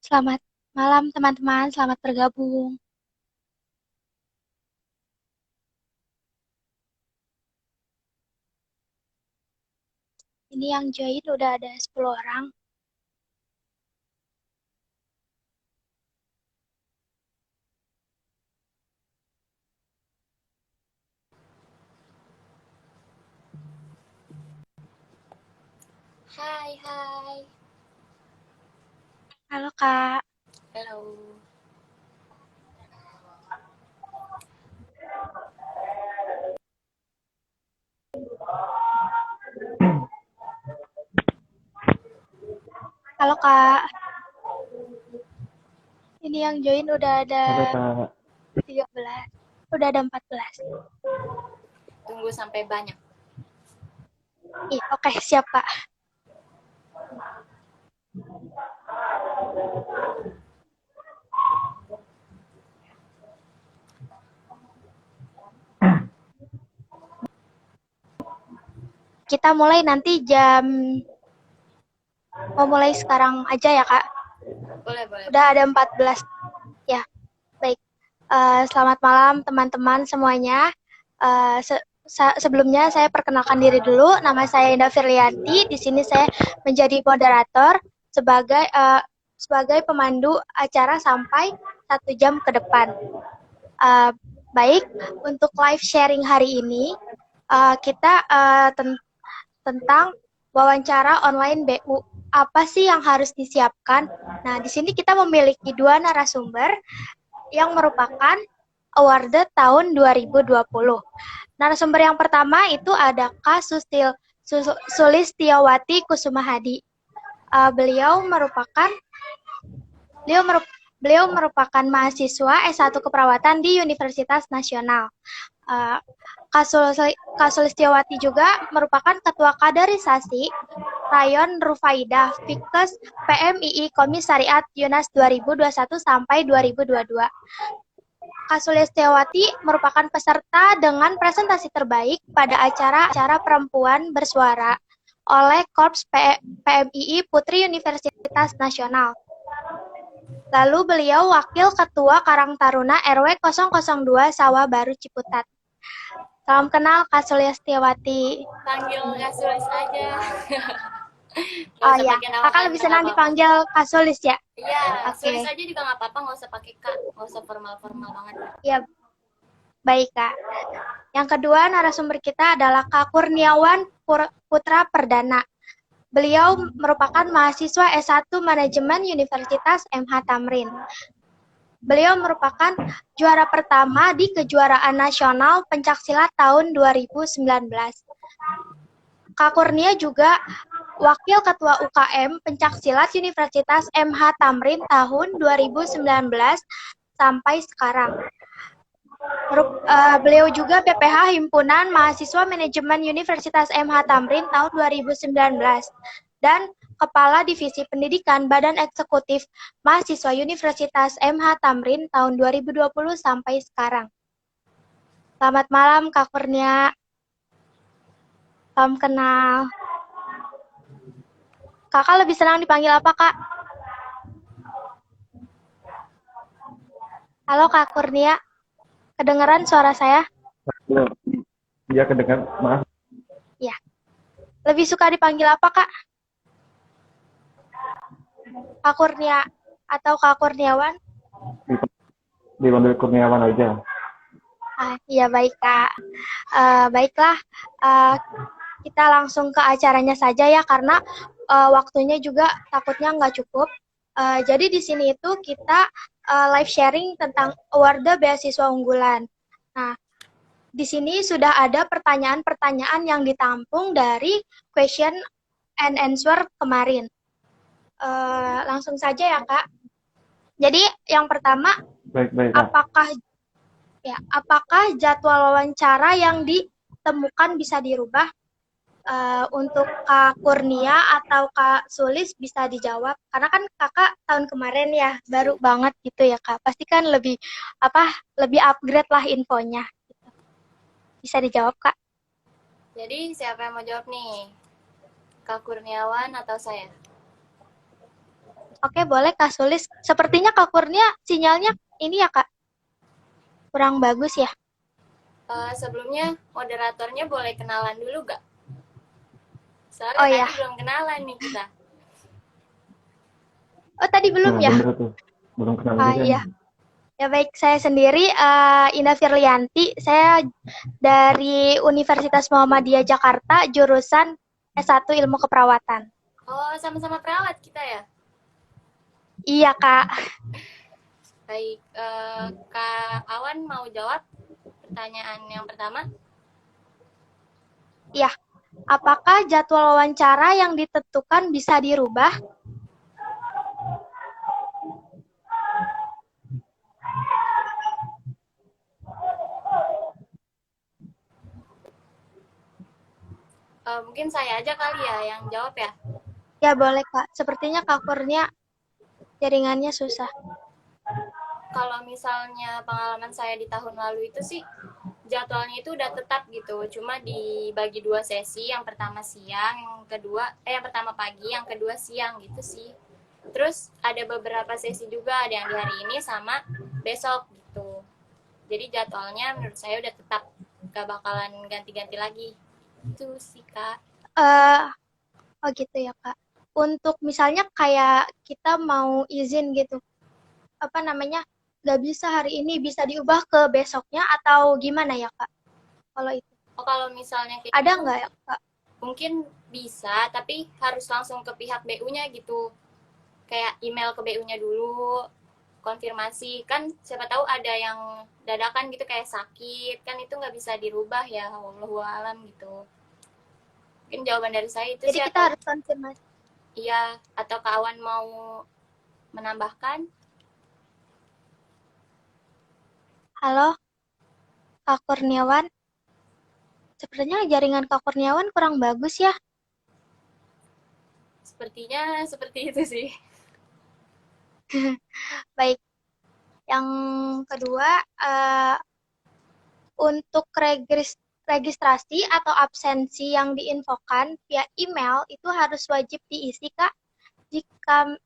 Selamat malam teman-teman, selamat bergabung. Ini yang join udah ada 10 orang. Hai, hai. Halo Kak. Halo. Halo Kak. Ini yang join udah ada Halo Kak, 13. Udah ada 14. Tunggu sampai banyak. Ih, oke, siap Kak. Kita mulai nanti mau mulai sekarang aja ya Kak. Boleh, boleh. Udah ada 14. Ya, baik. Selamat malam teman-teman semuanya. Sebelumnya saya perkenalkan diri dulu. Nama saya Indah Firlianti. Di sini saya menjadi moderator sebagai pemandu acara sampai 1 jam ke depan. Baik, untuk live sharing hari ini kita tentang wawancara online BU. Apa sih yang harus disiapkan? Nah, di sini kita memiliki 2 narasumber yang merupakan awarded tahun 2020. Narasumber yang pertama itu ada Kak Sulistiawati Kusumahadi. Beliau merupakan mahasiswa S1 Keperawatan di Universitas Nasional. Kak Sulistiawati juga merupakan Ketua Kaderisasi Rayon Rufaidah Fikes PMII Komisariat Yunas 2021 sampai 2022. Kak Sulistiawati merupakan peserta dengan presentasi terbaik pada acara Perempuan Bersuara oleh Korps PMII Putri Universitas Nasional. Lalu beliau Wakil Ketua Karang Taruna RW 002 Sawah Baru Ciputat. Salam kenal Kak Sulistiawati. Panggil Kak Sulis aja. Gak Oh usah ya, pakai nama Kakak lebih panjang, senang nggak apa-apa. dipanggil Kak Sulis ya? Iya, Sulis Oke. aja juga nggak apa-apa, nggak usah pakai Kak. Nggak usah formal-formal banget. Ya, baik Kak. Yang kedua narasumber kita adalah Kak Kurniawan Putra Perdana. Beliau merupakan mahasiswa S1 Manajemen Universitas MH Tamrin. Beliau merupakan juara pertama di kejuaraan nasional pencaksilat tahun 2019. Kak Kurnia juga Wakil Ketua UKM Pencaksilat Universitas MH Tamrin tahun 2019 sampai sekarang. Beliau juga PPH Himpunan Mahasiswa Manajemen Universitas MH Tamrin tahun 2019 dan Kepala Divisi Pendidikan Badan Eksekutif Mahasiswa Universitas MH Tamrin tahun 2020 sampai sekarang. Selamat malam Kak Kurnia. Salam kenal. Kakak lebih senang dipanggil apa Kak? Halo Kak Kurnia. Kedengeran suara saya? belum. Dia kedengar, maaf. Ya. Lebih suka dipanggil apa Kak? Kak Kurnia atau Kak Kurniawan? Dipanggil Kurniawan aja. Iya baik Kak. Baiklah, kita langsung ke acaranya saja ya karena waktunya juga takutnya nggak cukup. Jadi di sini itu kita live sharing tentang award beasiswa unggulan. Nah, di sini sudah ada pertanyaan-pertanyaan yang ditampung dari question and answer kemarin. Langsung saja ya Kak. Jadi yang pertama, Baik. apakah jadwal wawancara yang ditemukan bisa dirubah? Untuk Kak Kurnia atau Kak Sulis bisa dijawab karena kan kakak tahun kemarin ya baru banget gitu ya Kak, pasti kan lebih upgrade lah infonya gitu. Bisa dijawab Kak? Jadi siapa yang mau jawab nih? Kak Kurniawan atau saya? Oke, boleh Kak Sulis. Sepertinya Kak Kurnia sinyalnya ini ya Kak, kurang bagus ya. Sebelumnya moderatornya boleh kenalan dulu gak? Soalnya Oh tadi ya. belum kenalan nih kita. Oh tadi belum Nah, ya? bener tuh. Belum kenal Oh ini kan. iya. Ya baik, saya sendiri Indah Firlianti. Saya dari Universitas Muhammadiyah Jakarta, jurusan S1 Ilmu Keperawatan. Oh, sama-sama perawat kita ya? Iya Kak. Baik, Kak Awan mau jawab pertanyaan yang pertama? Iya. Apakah jadwal wawancara yang ditentukan bisa dirubah? Mungkin saya aja kali ya yang jawab ya. Ya boleh Kak. Sepertinya Kak Kurnia jaringannya susah. Kalau misalnya pengalaman saya di tahun lalu itu sih jadwalnya itu udah tetap gitu, cuma dibagi 2 sesi, yang pertama siang, yang pertama pagi, yang kedua siang gitu sih. Terus ada beberapa sesi juga, ada yang di hari ini sama besok gitu. Jadi jadwalnya menurut saya udah tetap, gak bakalan ganti-ganti lagi. Itu sih Kak. Oh gitu ya Kak. Untuk misalnya kayak kita mau izin gitu, apa namanya, nggak bisa hari ini, bisa diubah ke besoknya atau gimana ya Kak? Kalau itu Oh, kalau misalnya kayak ada gitu, nggak ya Kak? mungkin bisa, tapi harus langsung ke pihak BU-nya gitu. Kayak email ke BU-nya dulu, konfirmasi. Kan siapa tahu ada yang dadakan gitu kayak sakit, kan itu nggak bisa dirubah ya, wallahu alam gitu. Mungkin jawaban dari saya itu Jadi sih, kita atau harus konfirmasi. iya, atau kawan mau menambahkan. Halo Kak Kurniawan, sepertinya jaringan Kak Kurniawan kurang bagus ya. Sepertinya seperti itu sih. Baik, yang kedua, untuk registrasi atau absensi yang diinfokan via email itu harus wajib diisi Kak. Jika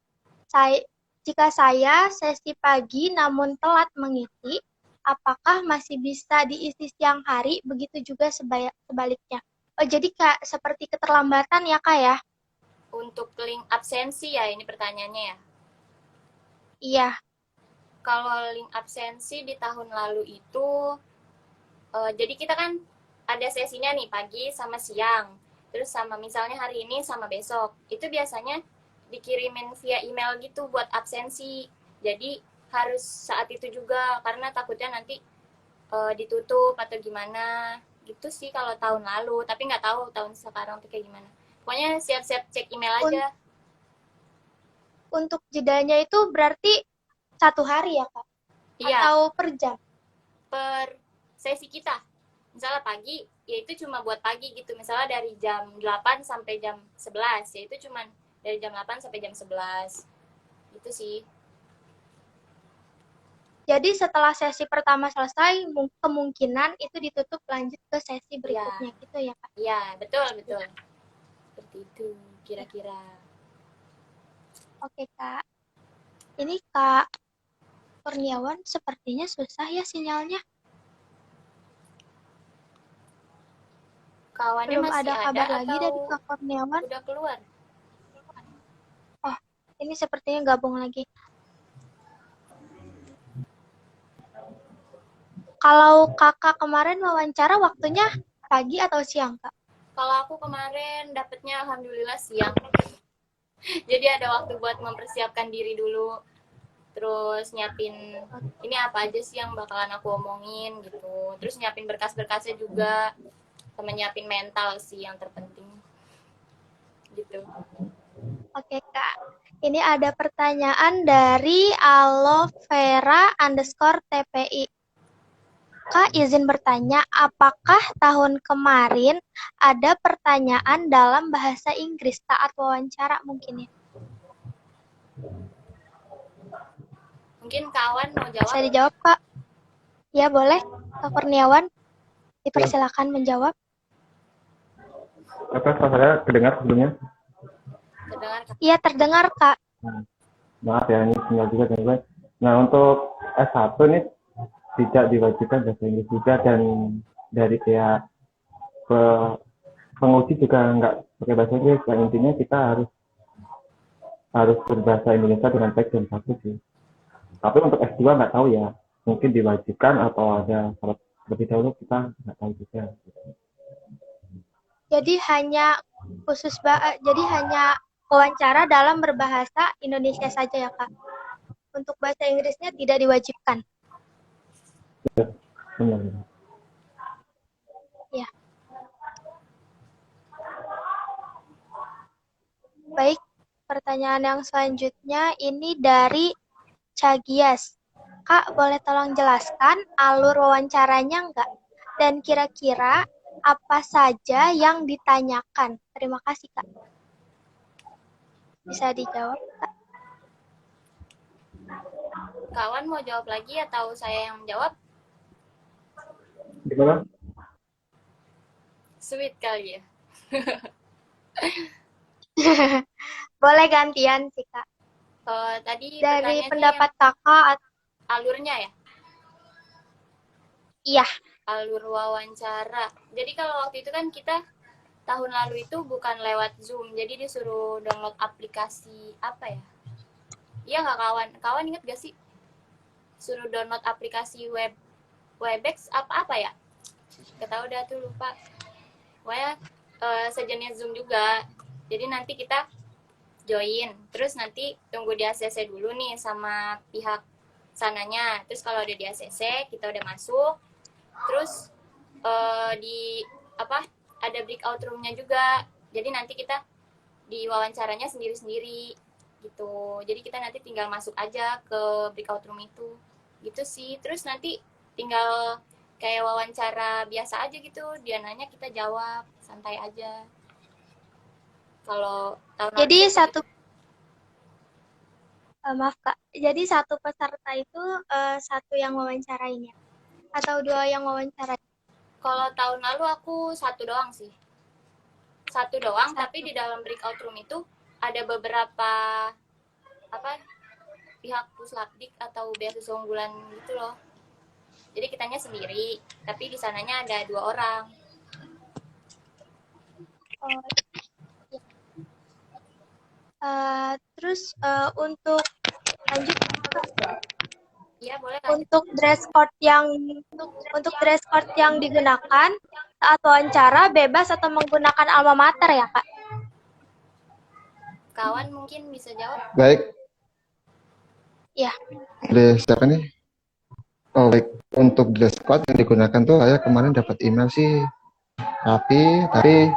saya sesi pagi namun telat mengisi, apakah masih bisa diisi siang hari? Begitu juga sebaliknya. Oh, jadi Kak, seperti keterlambatan ya Kak ya? Untuk link absensi ya, ini pertanyaannya ya. Iya. Kalau link absensi di tahun lalu itu, jadi kita kan ada sesinya nih pagi sama siang, terus sama misalnya hari ini sama besok. Itu biasanya dikirimin via email gitu buat absensi. Jadi harus saat itu juga, karena takutnya nanti ditutup atau gimana gitu sih kalau tahun lalu. Tapi nggak tahu tahun sekarang tuh kayak gimana. Pokoknya siap-siap cek email aja. Untuk jedanya itu berarti 1 hari ya Kak? Iya, Atau per jam? per sesi kita. Misalnya pagi, ya itu cuma buat pagi gitu. Misalnya dari jam 8 sampai jam 11, ya itu cuma dari jam 8 sampai jam 11. Gitu sih. Jadi setelah sesi pertama selesai, kemungkinan itu ditutup lanjut ke sesi berikutnya gitu ya Kak? Iya, betul, betul. Seperti itu kira-kira. Oke Kak. Ini Kak Kurniawan sepertinya susah ya sinyalnya. Kawannya Belum masih ada kabar lagi atau dari Kak Kurniawan. udah keluar? Oh, ini sepertinya gabung lagi. Kalau kakak kemarin wawancara waktunya pagi atau siang, Kak? Kalau aku kemarin dapetnya alhamdulillah siang. Jadi ada waktu buat mempersiapkan diri dulu. Terus nyiapin ini apa aja sih yang bakalan aku omongin gitu. Terus nyiapin berkas-berkasnya juga. Sama nyiapin mental sih yang terpenting. Gitu. Oke, Kak. Ini ada pertanyaan dari aloevera_tpi. Kak, izin bertanya, apakah tahun kemarin ada pertanyaan dalam bahasa Inggris saat wawancara mungkin ya? Mungkin kawan mau jawab? Bisa dijawab, Kak? Ya, boleh. Kak Kurniawan, dipersilakan menjawab. Apa suara saya kedengar sebelumnya? Terdengar? Iya, terdengar, Kak. Maaf ya, ini sinyal juga gangguan. Nah, untuk S1 nih tidak diwajibkan bahasa Inggris juga, dan dari pihak pe- penguji juga nggak pakai bahasa Inggris. Yang intinya kita harus harus berbahasa Indonesia dengan baik dan bagus sih. Tapi untuk S2 nggak tahu ya, mungkin diwajibkan atau ada syarat lebih dahulu, kita nggak tahu juga. Jadi jadi hanya wawancara dalam berbahasa Indonesia saja ya, Kak. Untuk bahasa Inggrisnya tidak diwajibkan. Benar. Ya. Baik, pertanyaan yang selanjutnya ini dari Cagias. Kak, boleh tolong jelaskan alur wawancaranya enggak? Dan kira-kira apa saja yang ditanyakan? Terima kasih, Kak. Bisa dijawab, Kak? Kawan mau jawab lagi atau saya yang menjawab? Gimana? Sweet kali ya. Boleh gantian sih, Kak. Tadi Dari pertanyaannya pendapat yang Kakak, alurnya ya, iya. alur wawancara. Jadi kalau waktu itu kan kita tahun lalu itu bukan lewat Zoom, jadi disuruh download aplikasi apa ya? Iya nggak kawan? Kawan inget gak sih? Suruh download aplikasi Webex apa ya? Gak tau dah tuh lupa. Pokoknya sejenis Zoom juga. Jadi nanti kita join, terus nanti tunggu di ACC dulu nih sama pihak sananya. Terus kalau udah di ACC, kita udah masuk. Terus di apa? Ada breakout room-nya juga. Jadi nanti kita di wawancaranya sendiri-sendiri gitu. Jadi kita nanti tinggal masuk aja ke breakout room itu. Gitu sih. Terus nanti tinggal kayak wawancara biasa aja gitu. Dia nanya kita jawab, santai aja. Kalau tahun lalu Jadi sih begitu. maaf Kak, jadi satu peserta itu satu yang wawancarainya? Atau dua yang wawancarai? Kalau tahun lalu aku satu doang sih. Satu doang, Satu. tapi di dalam breakout room itu ada beberapa apa pihak puslapdik atau beasiswa unggulan gitu loh. Jadi kitanya sendiri, tapi di sananya ada 2 orang. Oh, iya. Terus untuk lanjut, Iya, boleh lanjut. untuk dress code yang digunakan saat wawancara bebas atau menggunakan alma mater ya Kak? Kawan mungkin bisa jawab. Baik, Iya. udah siapa nih? Oh, baik. Untuk dress code yang digunakan tuh saya kemarin dapat email sih rapi, tapi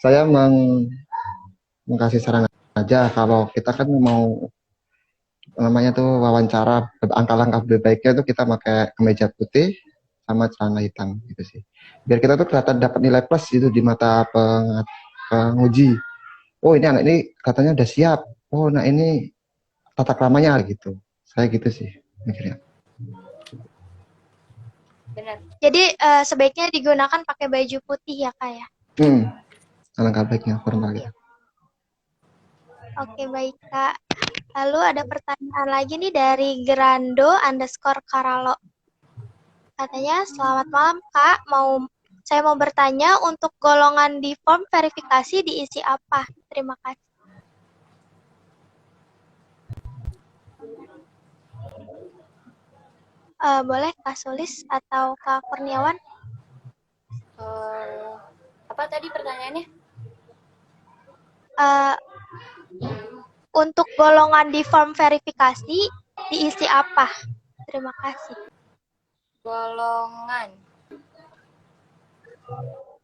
saya mengkasih saran aja kalau kita kan mau namanya tuh wawancara, langkah-langkah lebih baiknya tuh kita pakai kemeja putih sama celana hitam gitu sih. Biar kita tuh kelihatan dapat nilai plus gitu di mata penguji. Oh, ini anak ini katanya udah siap. Oh, nah ini tata keramanya gitu. Saya gitu sih mikirnya. Benar. Jadi sebaiknya digunakan pakai baju putih ya Kak ya? Alangkah baiknya formal ya. Oke baik Kak. Lalu ada pertanyaan lagi nih dari Grando_Karalo. Katanya, selamat malam Kak, saya mau bertanya untuk golongan di form verifikasi diisi apa? Terima kasih. Boleh Kak Sulis atau Kak Kurniawan? Apa tadi pertanyaannya? Untuk golongan di form verifikasi diisi apa? Terima kasih.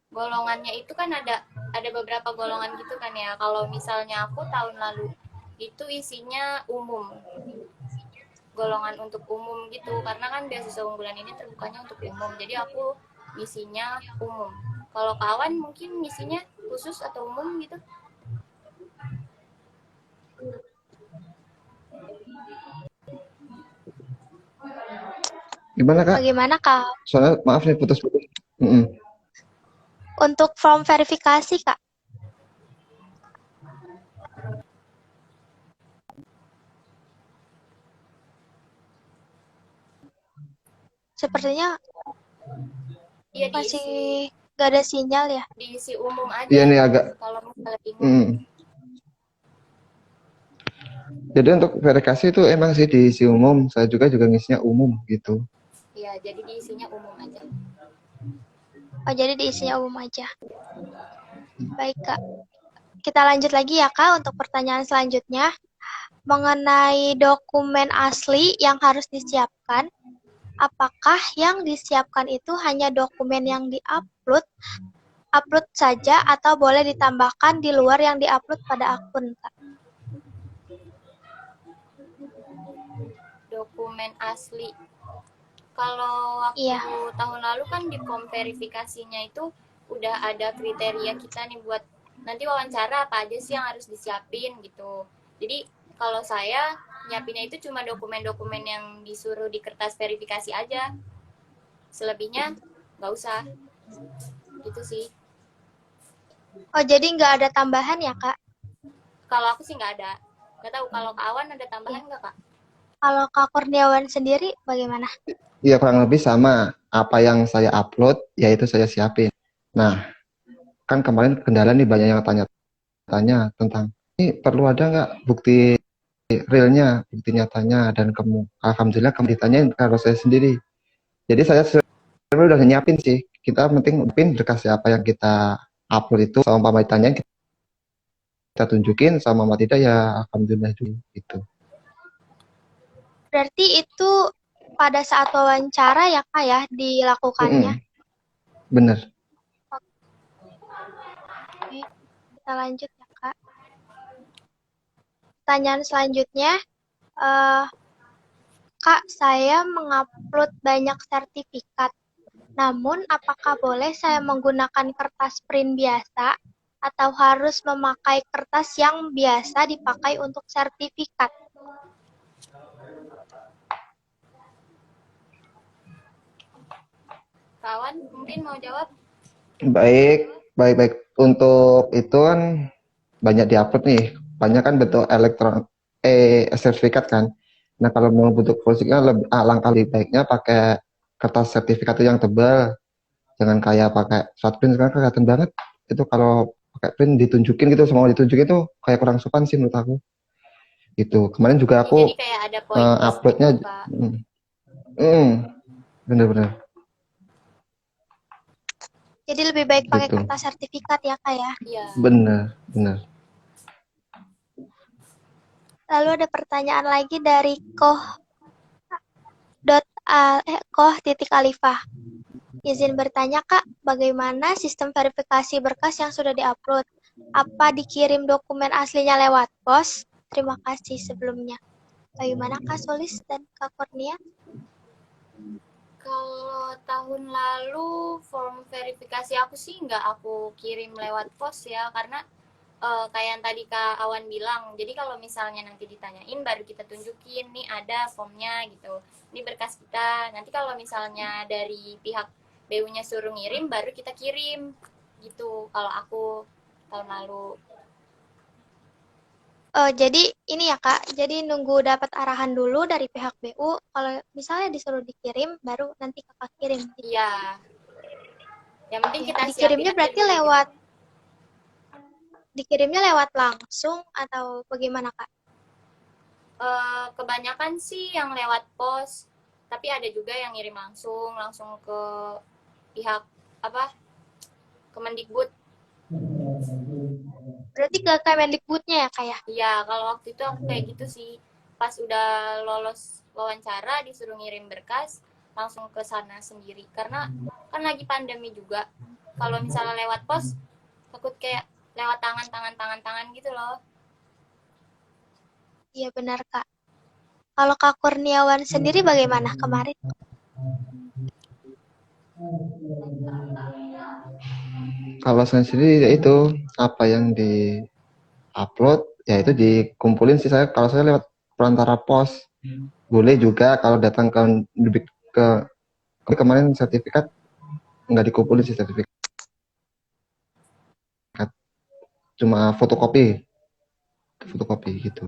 Golongannya itu kan ada beberapa golongan gitu kan ya. Kalau misalnya aku tahun lalu itu isinya umum, golongan untuk umum gitu, karena kan beasiswa unggulan ini terbukanya untuk umum, jadi aku misinya umum. Kalau kawan mungkin misinya khusus atau umum gitu? Gimana Kak? Bagaimana Kak? Soalnya maaf nih putus-putus. Untuk form verifikasi Kak? Sepertinya Iya, masih gak ada sinyal ya. diisi umum aja. Iya nih agak. Kalau misalnya bingung. Mm. Jadi untuk verifikasi itu emang sih diisi umum. Saya juga ngisinya umum gitu. Iya, jadi diisinya umum aja. Oh, jadi diisinya umum aja. Baik, Kak. Kita lanjut lagi ya, Kak, untuk pertanyaan selanjutnya. Mengenai dokumen asli yang harus disiapkan, apakah yang disiapkan itu hanya dokumen yang upload saja atau boleh ditambahkan di luar yang diupload pada akun, Kak? Dokumen asli. Kalau waktu Iya. tahun lalu kan di form verifikasinya itu udah ada kriteria kita nih buat nanti wawancara apa aja sih yang harus disiapin gitu. Jadi kalau saya nyiapinnya itu cuma dokumen-dokumen yang disuruh di kertas verifikasi aja. Selebihnya nggak usah. Gitu sih. Oh, jadi nggak ada tambahan ya, Kak? Kalau aku sih nggak ada. Nggak tahu kalau Kak Awan ada tambahan nggak, Kak? Kalau Kak Kurniawan sendiri bagaimana? Iya kurang lebih sama. Apa yang saya upload, yaitu saya siapin. Nah, kan kemarin kendala nih banyak yang tanya tentang ini perlu ada nggak bukti realnya, bukti nyatanya, dan alhamdulillah kamu ditanyain kalau saya sendiri. Jadi saya sebenarnya udah nyiapin sih. Kita penting berkas apa yang kita upload itu sama mama ditanyain kita tunjukin sama mama tidak ya alhamdulillah gitu. Berarti itu pada saat wawancara ya, Kak, ya, dilakukannya? Bener. Oke, kita lanjut ya, Kak. Pertanyaan selanjutnya, Kak, saya mengupload banyak sertifikat. Namun, apakah boleh saya menggunakan kertas print biasa atau harus memakai kertas yang biasa dipakai untuk sertifikat? Kawan mungkin mau jawab? Baik. Untuk itu kan banyak diupload nih. Banyak kan bentuk sertifikat kan. Nah kalau mau bentuk fotonya alangkah lebih baiknya pakai kertas sertifikat itu yang tebal. Jangan kayak pakai short print sekarang kelihatan banget. Itu kalau pakai print ditunjukin gitu, semua ditunjukin tuh kayak kurang sopan sih menurut aku. Gitu. Kemarin juga aku Jadi kayak ada poin uploadnya, gitu, Kak. bener-bener. Jadi lebih baik pakai Gitu. kertas sertifikat ya, Kak, ya? Iya. Bener. Lalu ada pertanyaan lagi dari Koh.Alifah. Izin bertanya, Kak, bagaimana sistem verifikasi berkas yang sudah diupload? Apa dikirim dokumen aslinya lewat pos? Terima kasih sebelumnya. Bagaimana Kak Solis dan Kak Kurnia? Kalau tahun lalu form verifikasi aku sih nggak aku kirim lewat pos ya, karena kayak yang tadi Kak Awan bilang, jadi kalau misalnya nanti ditanyain baru kita tunjukin nih ada formnya gitu, ini berkas kita. Nanti kalau misalnya dari pihak BU-nya suruh ngirim baru kita kirim gitu. Kalau aku tahun lalu. Jadi ini ya Kak, jadi nunggu dapat arahan dulu dari pihak BU. Kalau misalnya disuruh dikirim, baru nanti Kakak kirim. Iya. Yang penting kita dikirimnya siapin berarti aja dulu. Dikirimnya lewat langsung atau bagaimana Kak? Kebanyakan sih yang lewat pos, tapi ada juga yang ngirim langsung ke pihak Kemendikbud. Berarti ke Kemendikbudnya ya Kak ya? Iya, kalau waktu itu aku kayak gitu sih. Pas udah lolos wawancara disuruh ngirim berkas, langsung ke sana sendiri. Karena kan lagi pandemi juga. Kalau misalnya lewat pos, takut kayak lewat tangan gitu loh. Iya benar Kak. Kalau Kak Kurniawan sendiri bagaimana kemarin? Kalau saya sendiri yaitu apa yang di upload ya itu dikumpulin sih. Kalau saya lewat perantara pos boleh juga. Kalau datang ke kemarin sertifikat nggak dikumpulin sih, sertifikat cuma fotokopi gitu.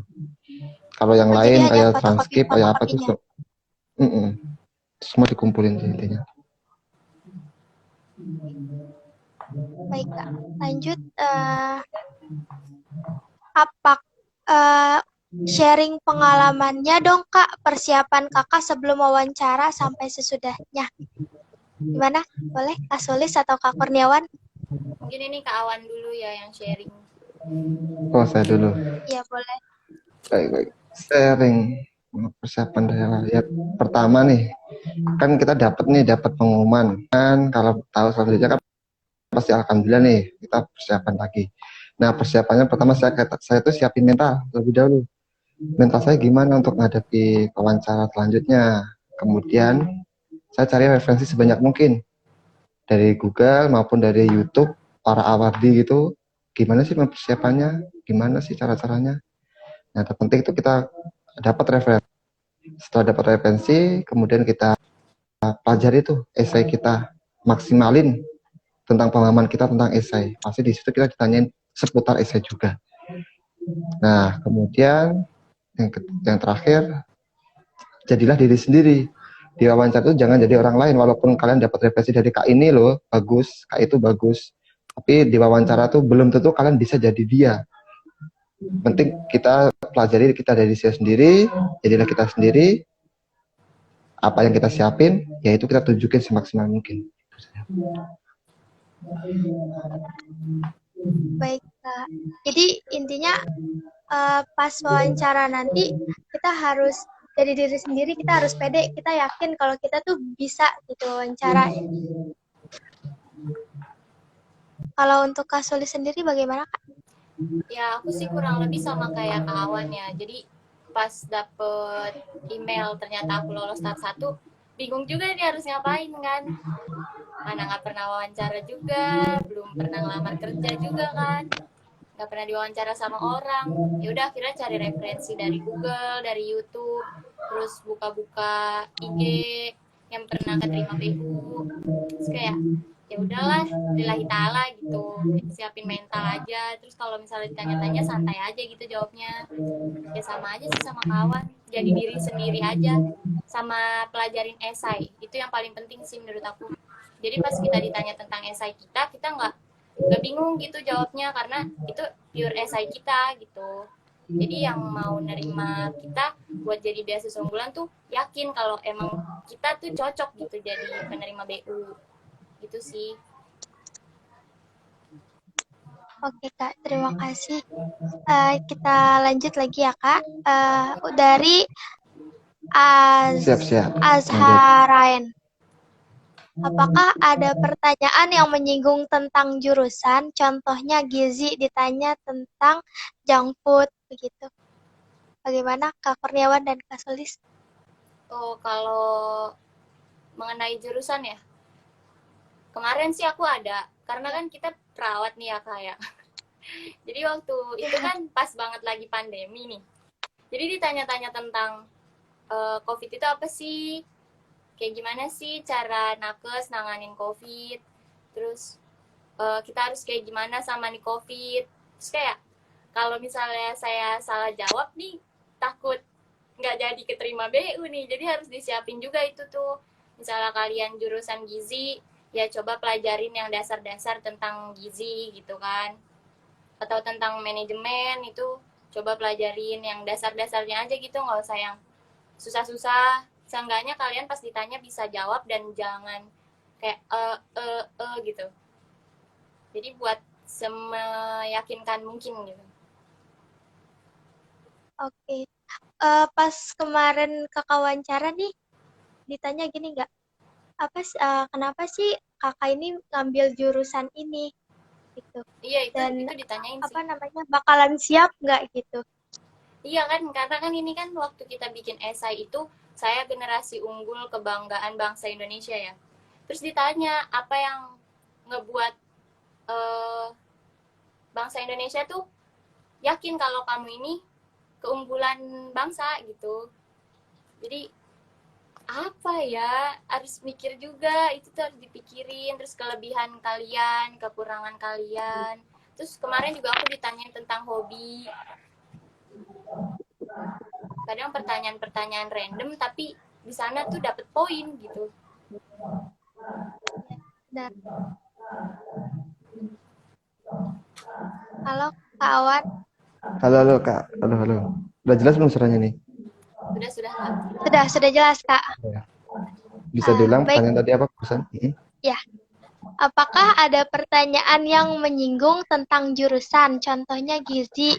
Kalau yang lain Jadi hanya kayak transkrip kayak apa tuh semua dikumpulin intinya. Baik Kak, lanjut. Apa sharing pengalamannya dong Kak, persiapan Kakak sebelum wawancara sampai sesudahnya. Gimana? Boleh Kak Sulis atau Kak Kurniawan? Mungkin ini Kak Awan dulu ya yang sharing. Oh, saya dulu. Iya, boleh. Baik. Sharing persiapan dari ya, pertama nih, kan kita dapat pengumuman kan, kalau tahu selanjutnya kan pasti alhamdulillah nih kita persiapan lagi. Nah, persiapannya pertama saya tuh siapin mental lebih dahulu. Mental saya gimana untuk menghadapi wawancara selanjutnya. Kemudian saya cari referensi sebanyak mungkin dari Google maupun dari YouTube, para awardi gitu. Gimana sih persiapannya? Gimana sih cara-caranya? Nah, terpenting itu kita dapat referensi. Setelah dapat referensi, kemudian kita pelajari tuh esai kita, maksimalin tentang pengalaman kita tentang esai. Pasti di situ kita ditanyain seputar esai juga. Nah, kemudian yang terakhir, jadilah diri sendiri. Di wawancara itu jangan jadi orang lain, walaupun kalian dapat referensi dari Kak ini loh, bagus, Kak itu bagus. Tapi di wawancara tuh belum tentu kalian bisa jadi dia. Penting kita pelajari kita dari diri sendiri, jadilah kita sendiri. Apa yang kita siapin, yaitu kita tunjukin semaksimal mungkin. Baik Kak. Jadi intinya pas wawancara nanti kita harus jadi diri sendiri, kita harus pede, kita yakin kalau kita tuh bisa gitu wawancara. Kalau untuk Kak Sulis sendiri bagaimana Kak? Ya aku sih kurang lebih sama kayak Kak Awan ya. Jadi pas dapet email ternyata aku lolos tahap 1, bingung juga nih harus ngapain kan. Mana nggak pernah wawancara juga, belum pernah ngelamar kerja juga kan. Nggak pernah diwawancara sama orang. Ya udah akhirnya cari referensi dari Google, dari YouTube, terus buka-buka IG yang pernah keterima BU. Terus kayak ya udahlah, lillahi ta'ala gitu, siapin mental aja. Terus kalau misalnya ditanya-tanya santai aja gitu jawabnya. Ya sama aja sih sama kawan, jadi diri sendiri aja, sama pelajarin esai. Itu yang paling penting sih menurut aku. Jadi pas kita ditanya tentang esai kita nggak bingung gitu jawabnya, karena itu pure esai kita gitu. Jadi yang mau nerima kita buat jadi beasiswa unggulan tuh yakin kalau emang kita tuh cocok gitu jadi penerima BU gitu sih. Oke Kak, terima kasih. Kita lanjut lagi ya Kak. Dari Siap-siap. Azharain. Apakah ada pertanyaan yang menyinggung tentang jurusan? Contohnya gizi ditanya tentang junk food begitu. Bagaimana Kak Kurniawan dan Kak Sulis? Oh, kalau mengenai jurusan ya, kemarin sih aku ada, karena kan kita perawat nih ya Kak ya. Jadi waktu itu kan pas banget lagi pandemi nih. Jadi ditanya-tanya tentang COVID itu apa sih? Kayak gimana sih cara nakes nanganin COVID? Terus kita harus kayak gimana sama nih COVID? Terus kayak kalau misalnya saya salah jawab nih, takut nggak jadi keterima BU nih. Jadi harus disiapin juga itu tuh. Misalnya kalian jurusan gizi, ya coba pelajarin yang dasar-dasar tentang gizi gitu kan. Atau tentang manajemen itu coba pelajarin yang dasar-dasarnya aja gitu, nggak usah yang susah-susah. Seenggaknya kalian pas ditanya bisa jawab dan jangan kayak gitu. Jadi buat semeyakinkan mungkin gitu. Oke. Pas kemarin Kakak wawancara nih, ditanya gini nggak? Kenapa sih Kakak ini ngambil jurusan ini? Gitu. Iya, Dan itu ditanyain sih. Bakalan siap nggak gitu? Iya kan, karena kan ini kan waktu kita bikin esai itu, saya generasi unggul kebanggaan bangsa Indonesia ya. Terus ditanya, apa yang ngebuat bangsa Indonesia tuh yakin kalau kamu ini keunggulan bangsa gitu. Jadi, apa ya, harus mikir juga, itu tuh harus dipikirin, terus kelebihan kalian, kekurangan kalian. Terus kemarin juga aku ditanyain tentang hobi. Kadang pertanyaan-pertanyaan random tapi di sana tuh dapet poin gitu. Benar. Halo, Kak Awan. Halo Kak, halo. Udah jelas belum suaranya nih? Sudah Kak. Sudah jelas, Kak. Ya. Bisa diulang Baik, pertanyaan tadi apa pesan? ya. Apakah ada pertanyaan yang menyinggung tentang jurusan? Contohnya gizi,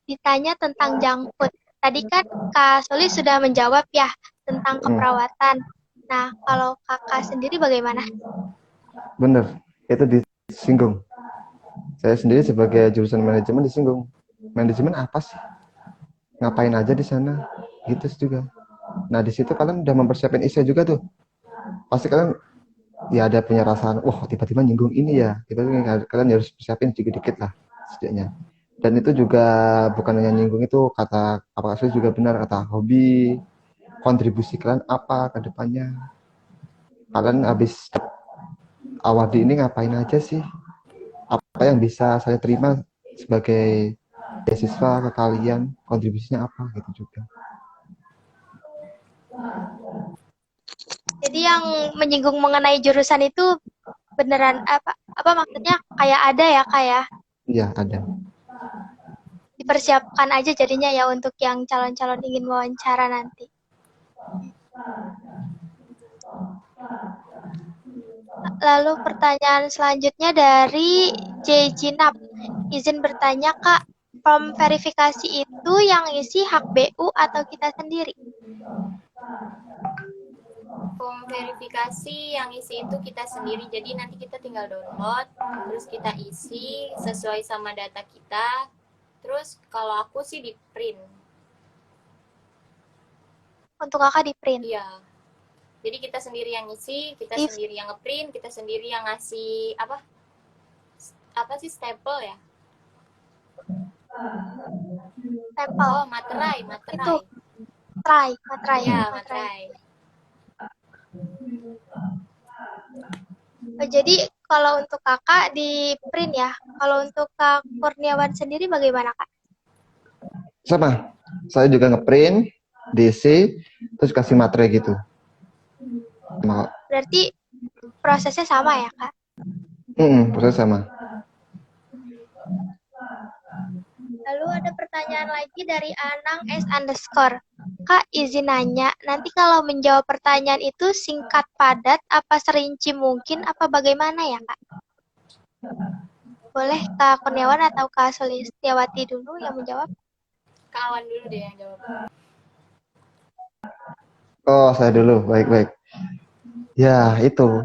ditanya tentang junk food. Tadi kan Kak Soli sudah menjawab ya tentang keperawatan. Nah, kalau Kakak sendiri bagaimana? Bener, itu disinggung. Saya sendiri sebagai jurusan manajemen disinggung. Manajemen apa sih? Ngapain aja di sana? Gitu juga. Nah, di situ kalian udah mempersiapkan essay juga tuh. Pasti kalian ya ada punya perasaan, wah tiba-tiba nyinggung ini ya. Tiba-tiba kalian harus persiapin dikit-dikit lah setidaknya. Dan itu juga bukan hanya nyinggung itu kata apakah saya juga benar kata hobi, kontribusi kalian apa ke depannya. Kalian habis awadi ini ngapain aja sih? Apa yang bisa saya terima sebagai beasiswa ke kalian, kontribusinya apa gitu juga. Jadi yang menyinggung mengenai jurusan itu beneran apa maksudnya kayak ada ya Kak ya? Iya, ada. Dipersiapkan aja jadinya ya untuk yang calon-calon ingin wawancara nanti. Lalu pertanyaan selanjutnya dari J. Jinap. Izin bertanya Kak, form verifikasi itu yang isi hak BU atau kita sendiri? Form verifikasi yang isi itu kita sendiri, jadi nanti kita tinggal download, terus kita isi sesuai sama data kita. Terus kalau aku sih di print. Untuk Kakak di print? Iya. Jadi kita sendiri yang ngisi, kita sendiri yang ngeprint, kita sendiri yang ngasih apa sih stempel ya? Stempel. Oh, materai. Itu materai. Ya, materai. Oh, jadi kalau untuk Kakak di print ya. Kalau untuk Kak Kurniawan sendiri bagaimana Kak? Sama. Saya juga ngeprint, DC, terus kasih materai gitu. Berarti prosesnya sama ya Kak? Proses sama. Lalu ada pertanyaan lagi dari Anang S _ Kak, izin nanya, nanti kalau menjawab pertanyaan itu singkat padat, apa serinci mungkin, apa bagaimana ya Kak? Boleh Kak Kurniawan atau Kak Sulistiawati dulu yang menjawab? Kawan dulu deh yang jawab. Oh, saya dulu. Baik. Ya, itu.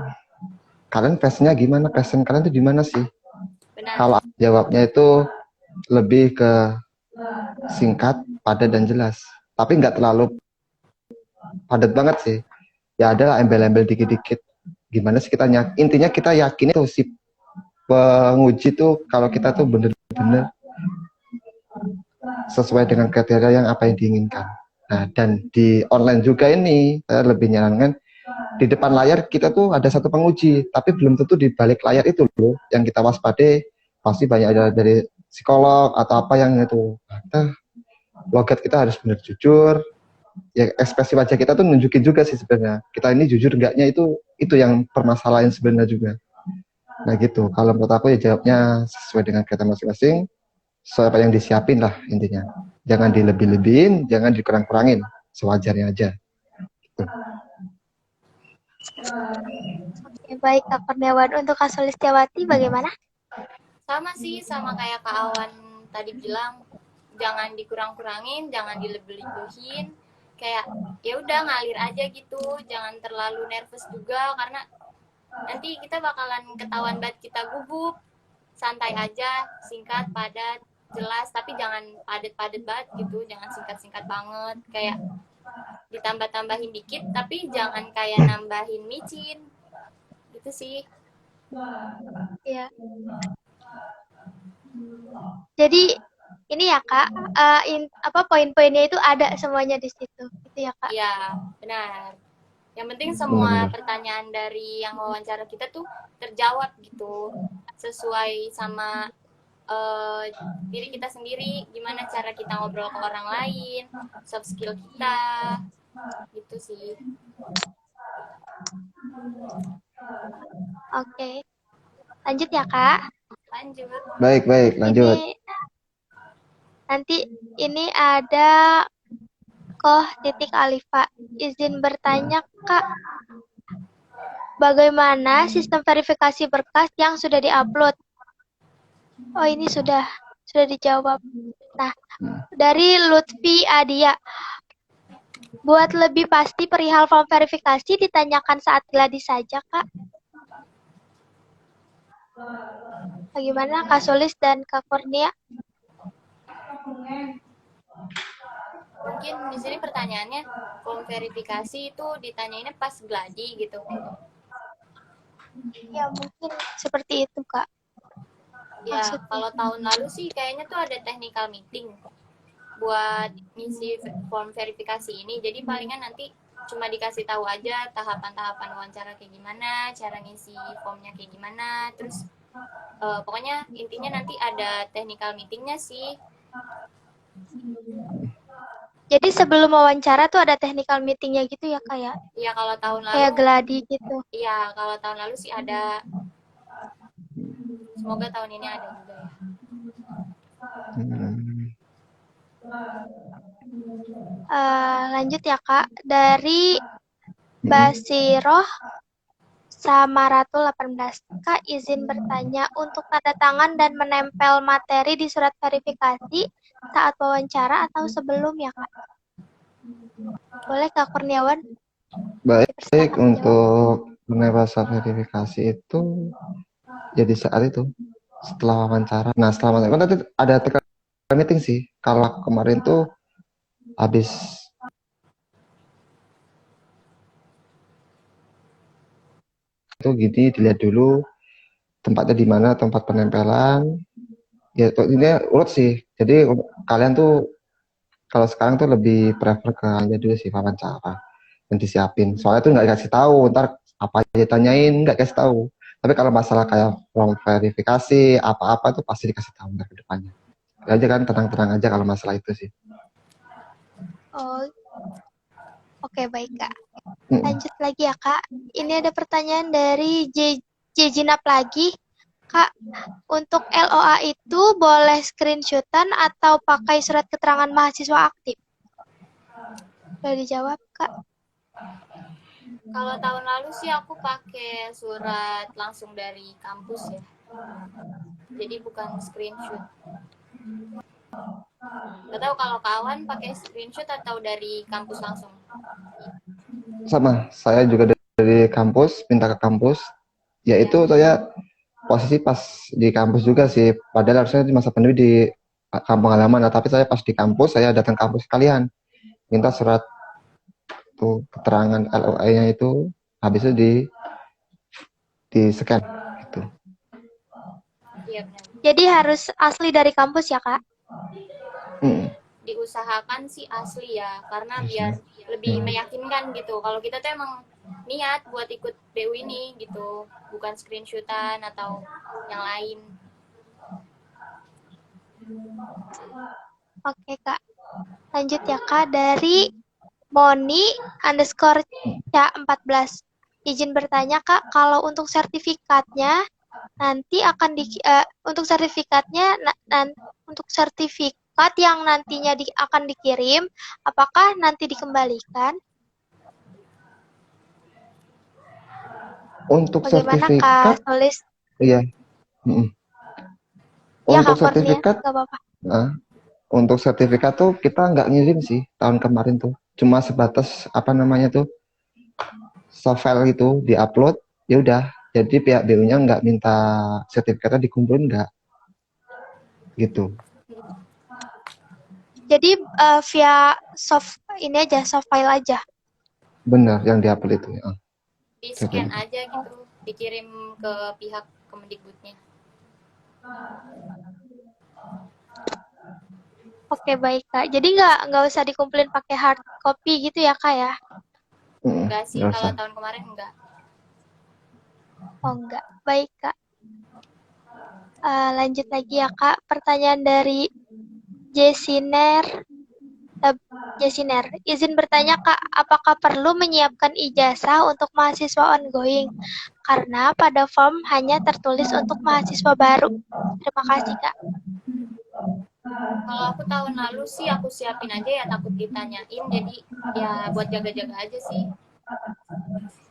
Kalian passionnya gimana? Passion kalian itu di mana sih? Benar. Kalau jawabnya itu lebih ke singkat, padat, dan jelas. Tapi nggak terlalu padat banget sih. Ya ada embel-embel dikit-dikit. Gimana sih intinya kita yakin itu si penguji tuh kalau kita tuh bener-bener sesuai dengan kriteria yang apa yang diinginkan. Nah, dan di online juga ini saya lebih nyarankan di depan layar kita tuh ada satu penguji, tapi belum tentu di balik layar itu loh yang kita waspadai. Pasti banyak ada dari psikolog atau apa yang itu. Nah, logat kita harus benar jujur. Ya ekspresi wajah kita tuh nunjukin juga sih sebenarnya. Kita ini jujur enggaknya itu yang permasalahan sebenarnya juga. Nah gitu. Kalau menurut aku ya jawabnya sesuai dengan kriteria masing-masing. Sesuai apa yang disiapin lah intinya. Jangan dilebih-lebihin, jangan dikurang-kurangin. Sewajarnya aja. Gitu. Oke, baik Kak Kurniawan. Untuk Kak Sulistiawati bagaimana? Sama sih, sama kayak Kak Awan tadi bilang, jangan dikurang-kurangin, jangan dilebih-lebihin. Kayak ya udah ngalir aja gitu, jangan terlalu nervous juga karena nanti kita bakalan ketahuan banget kita gugup. Santai aja, singkat, padat, jelas, tapi jangan padat-padat banget gitu, jangan singkat-singkat banget. Kayak ditambah-tambahin dikit, tapi jangan kayak nambahin micin. Gitu sih. Iya. Jadi ini ya Kak, poin-poinnya itu ada semuanya di situ, gitu ya Kak? Iya, benar. Yang penting semua pertanyaan dari yang wawancara kita tuh terjawab gitu, sesuai sama diri kita sendiri, gimana cara kita ngobrol ke orang lain, soft skill kita, Gitu sih. Oke. Lanjut ya, Kak. Lanjut. Baik, lanjut. Nanti ini ada titik Alifa. Izin bertanya, Kak, bagaimana sistem verifikasi berkas yang sudah diupload? Oh, ini sudah dijawab. Nah, dari Lutfi Adia. Buat lebih pasti perihal form verifikasi ditanyakan saat gladi saja, Kak. Bagaimana Kak Sulis dan Kak Kurnia? Mungkin di sini pertanyaannya, form verifikasi itu ditanyainnya pas gladi gitu. Ya, mungkin seperti itu, Kak. Ya, Maksudnya. kalau tahun lalu sih kayaknya tuh ada technical meeting buat ngisi form verifikasi ini. Jadi palingan nanti cuma dikasih tahu aja tahapan-tahapan wawancara kayak gimana, cara ngisi formnya kayak gimana, terus pokoknya intinya nanti ada technical meetingnya sih. Jadi sebelum wawancara tuh ada technical meetingnya gitu ya, Kak ya? Iya, kalau tahun lalu. Kayak gladi gitu. Iya, kalau tahun lalu sih ada. Semoga tahun ini ada juga ya. Lanjut ya, Kak. Dari Basiroh Samaratul 18. Kak, izin bertanya, untuk tanda tangan dan menempel materi di surat verifikasi saat wawancara atau sebelum ya, Kak? Boleh, Kak Kurniawan? Baik, untuk menempel surat verifikasi itu jadi saat itu setelah wawancara. Nah, setelah wawancara nanti ada technical meeting sih. Kalau kemarin tuh habis itu gini, dilihat dulu tempatnya di mana, tempat penempelan. Ya, ini urut sih. Jadi kalian tuh kalau sekarang tuh lebih prefer ke aja dulu sih wawancara yang disiapin. Soalnya tuh nggak dikasih tahu, ntar apa aja tanyain nggak kasih tahu. Tapi kalau masalah kayak form verifikasi apa-apa tuh pasti dikasih tahu ntar ke depannya. Ya aja kan tenang-tenang aja kalau masalah itu sih. Oh, oke, baik, Kak. Lanjut lagi ya, Kak. Ini ada pertanyaan dari Jejinap lagi. Kak, untuk LOA itu boleh screenshotan atau pakai surat keterangan mahasiswa aktif? Boleh dijawab, Kak? Kalau tahun lalu sih aku pakai surat langsung dari kampus ya. Jadi bukan screenshot. Gak tahu kalau kawan pakai screenshot atau dari kampus langsung. Sama, saya juga dari kampus, minta ke kampus. Ya itu saya posisi pas di kampus juga sih. Padahal harusnya di masa pandemi di kampung halaman. Nah, tapi saya pas di kampus, saya datang kampus kalian. Minta surat tuh keterangan LOA-nya itu, habis itu di scan gitu. Iya benar. Jadi harus asli dari kampus ya, Kak? Diusahakan sih asli ya, karena biar lebih meyakinkan gitu. Kalau kita tuh emang niat buat ikut BU ini gitu, bukan screenshotan atau yang lain. Oke, Kak. Lanjut ya, Kak. Dari Moni_Ca14. Izin bertanya, Kak, kalau untuk sertifikatnya nanti akan untuk sertifikatnya untuk sertifikat yang nantinya akan dikirim, apakah nanti dikembalikan? Untuk Bagaimana, sertifikat, Kak Solis? iya. Ya, Untuk Kak Kurnia, sertifikat, nggak apa-apa. untuk sertifikat tuh kita nggak ngirim sih tahun kemarin tuh. Cuma sebatas apa namanya tuh soft file gitu diupload, ya udah. Jadi pihak BU-nya nggak minta sertifikatnya dikumpulin nggak, gitu. Jadi via soft file aja. Benar yang diupload itu. Ya. Di scan aja gitu, dikirim ke pihak Kemendikbudnya. Oke, baik, Kak. Jadi nggak usah dikumpulin pakai hard copy gitu ya, Kak ya? Enggak sih, kalau tahun kemarin enggak. Oh, enggak. Baik, Kak. Lanjut lagi ya, Kak. Pertanyaan dari Jesiner Jasiner, izin bertanya Kak, apakah perlu menyiapkan ijazah untuk mahasiswa ongoing? Karena pada form hanya tertulis untuk mahasiswa baru. Terima kasih Kak. Kalau aku tahun lalu sih aku siapin aja ya, takut ditanyain, jadi ya buat jaga-jaga aja sih.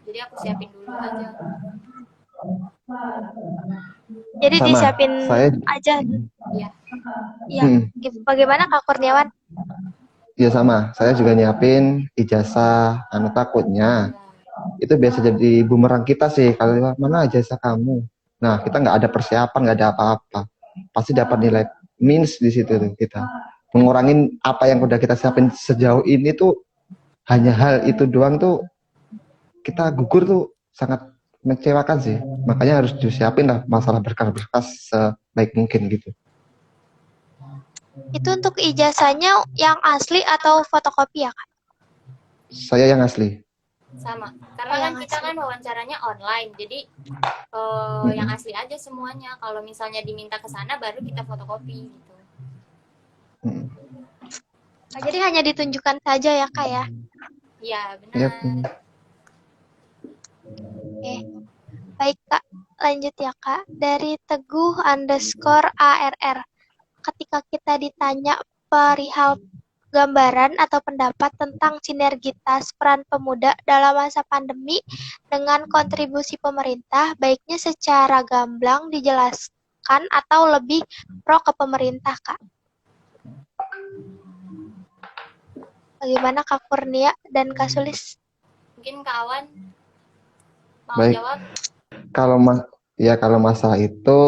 Jadi aku siapin dulu aja. Jadi Sama, disiapin saya aja. Iya. Ya, bagaimana Kak Kurniawan? ya sama, saya juga nyiapin ijazah, anu takutnya Ya. itu biasa jadi bumerang kita sih, kalau mana ijazah kamu. Nah, kita nggak ada persiapan, nggak ada apa-apa, pasti dapat nilai minus di situ tuh kita. Mengurangin apa yang udah kita siapin sejauh ini tuh, hanya hal itu doang tuh kita gugur tuh sangat mengecewakan sih. Makanya harus disiapin lah masalah berkas-berkas sebaik mungkin gitu. Itu untuk ijazahnya yang asli atau fotokopi ya Kak? Saya yang asli. Sama, karena kan yang kita asli. kan wawancaranya online, jadi yang asli aja semuanya. Kalau misalnya diminta ke sana baru kita fotokopi gitu. Jadi hanya ditunjukkan saja ya Kak ya? Iya, Yep. benar. Oke. Baik Kak, lanjut ya Kak. Dari Teguh_ARR. Ketika kita ditanya perihal gambaran atau pendapat tentang sinergitas peran pemuda dalam masa pandemi dengan kontribusi pemerintah, baiknya secara gamblang dijelaskan atau lebih pro ke pemerintah, Kak. Bagaimana Kak Kurnia dan Kak Sulis? Mungkin kawan mau Baik. jawab? Kalau masalah itu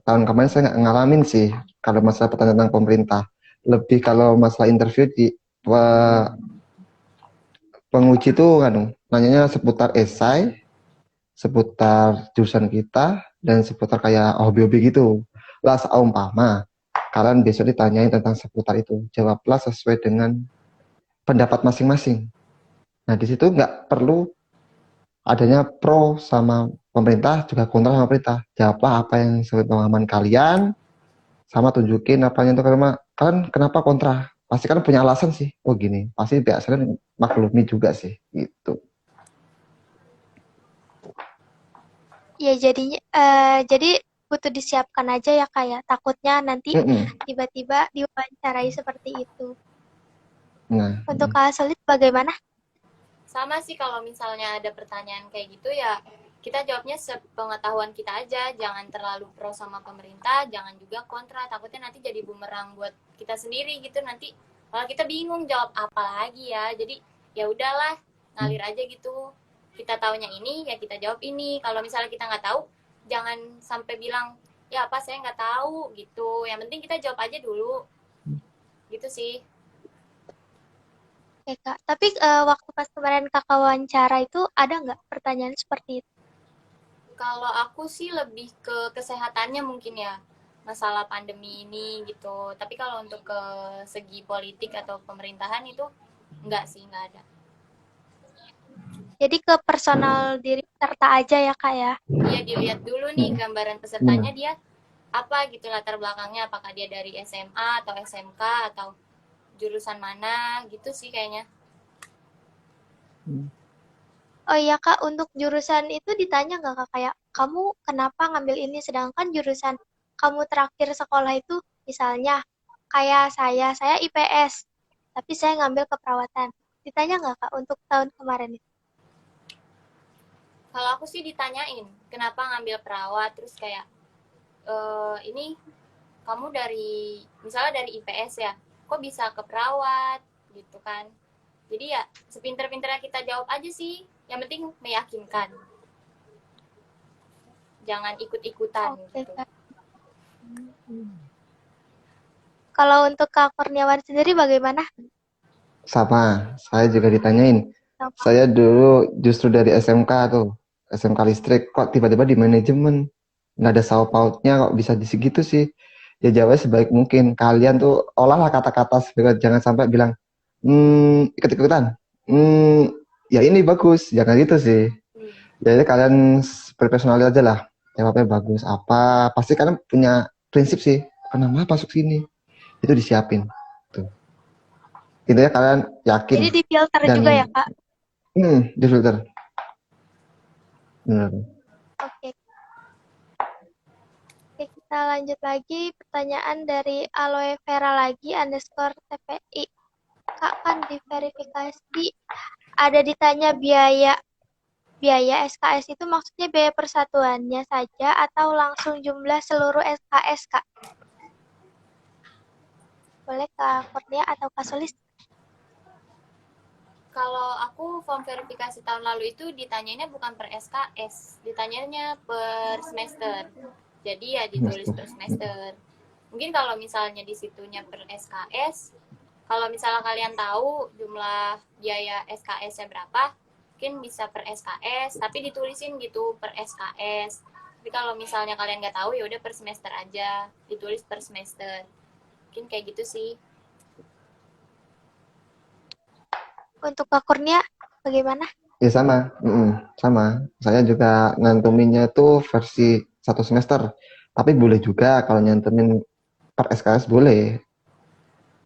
tahun kemarin saya nggak ngalamin sih. Kalau masalah pertanyaan tentang pemerintah, lebih kalau masalah interview di penguji itu nanyanya seputar esai, seputar jurusan kita, dan seputar kayak hobi-hobi gitu. Lah seumpama kalian besok ditanyain tentang seputar itu, jawablah sesuai dengan pendapat masing-masing. Nah di situ nggak perlu adanya pro sama pemerintah, juga kontra sama pemerintah. Jawablah apa yang sesuai pemahaman kalian, sama tunjukin apanya itu kalian kenapa kontra. Pasti kan punya alasan sih. Oh gini, pasti biasanya maklumi juga sih gitu. Ya jadi butuh disiapkan aja ya Kak ya. Takutnya nanti tiba-tiba diwawancarai seperti itu. Nah, Untuk Kak Sulis bagaimana? Sama sih, kalau misalnya ada pertanyaan kayak gitu ya kita jawabnya sepengetahuan kita aja, jangan terlalu pro sama pemerintah, jangan juga kontra, takutnya nanti jadi bumerang buat kita sendiri gitu, nanti malah kita bingung jawab apa lagi ya. Jadi ya udahlah, ngalir aja gitu, kita taunya ini ya kita jawab ini. Kalau misalnya kita nggak tahu, jangan sampai bilang ya apa saya nggak tahu gitu, yang penting kita jawab aja dulu gitu sih. Oke Kak, tapi waktu pas kemarin Kakak wawancara itu ada nggak pertanyaan seperti itu? Kalau aku sih lebih ke kesehatannya mungkin ya, masalah pandemi ini gitu. Tapi kalau untuk ke segi politik atau pemerintahan itu enggak sih, enggak ada. Jadi ke personal diri peserta aja ya Kak ya? Iya, dilihat dulu nih gambaran pesertanya dia apa gitu, latar belakangnya, apakah dia dari SMA atau SMK atau jurusan mana gitu sih kayaknya. Oh iya Kak, untuk jurusan itu ditanya nggak Kak kayak kamu kenapa ngambil ini, sedangkan jurusan kamu terakhir sekolah itu misalnya kayak saya IPS, tapi saya ngambil keperawatan. Ditanya nggak Kak untuk tahun kemarin itu? Kalau aku sih ditanyain kenapa ngambil perawat, terus kayak ini kamu dari misalnya dari IPS ya, kok bisa ke perawat gitu kan. Jadi ya sepinter-pinternya kita jawab aja sih, yang penting meyakinkan, jangan ikut-ikutan. Oke, gitu. Kak. Kalau untuk Kak Kurniawan sendiri bagaimana? sama, saya juga ditanyain. Sama. Saya dulu justru dari SMK tuh, SMK listrik, kok tiba-tiba di manajemen, nggak ada saut pautnya, kok bisa di segitu sih. Ya jawabnya sebaik mungkin. Kalian tuh olahlah kata-kata, jangan sampai bilang ikut-ikutan. Ya ini bagus, jangan gitu sih. Jadi kalian profesional aja lah, jawabnya bagus. Apa pasti kalian punya prinsip sih. Kenapa masuk sini? Itu disiapin. Tuh. Intinya kalian yakin Jadi di filter dan juga ya, Kak? di filter. Benar. Oke. Oke, kita lanjut lagi. Pertanyaan dari aloe vera lagi underscore TPI. Kak, kan di verifikasi ada ditanya biaya SKS itu maksudnya biaya persatuannya saja atau langsung jumlah seluruh SKS, Kak? Boleh Kak Kurnia atau Kak Solis? Kalau aku form verifikasi tahun lalu itu ditanyanya bukan per SKS, ditanyanya per semester. Jadi ya ditulis per semester. Mungkin kalau misalnya di situnya per SKS, kalau misalnya kalian tahu jumlah biaya SKS-nya berapa, mungkin bisa per SKS, tapi ditulisin gitu per SKS. Tapi kalau misalnya kalian nggak tahu, ya udah per semester aja, ditulis per semester. Mungkin kayak gitu sih. Untuk Kak Kurnia, bagaimana? Ya sama, sama. Saya juga ngantuminnya tuh versi 1 semester. Tapi boleh juga kalau nyantumin per SKS boleh.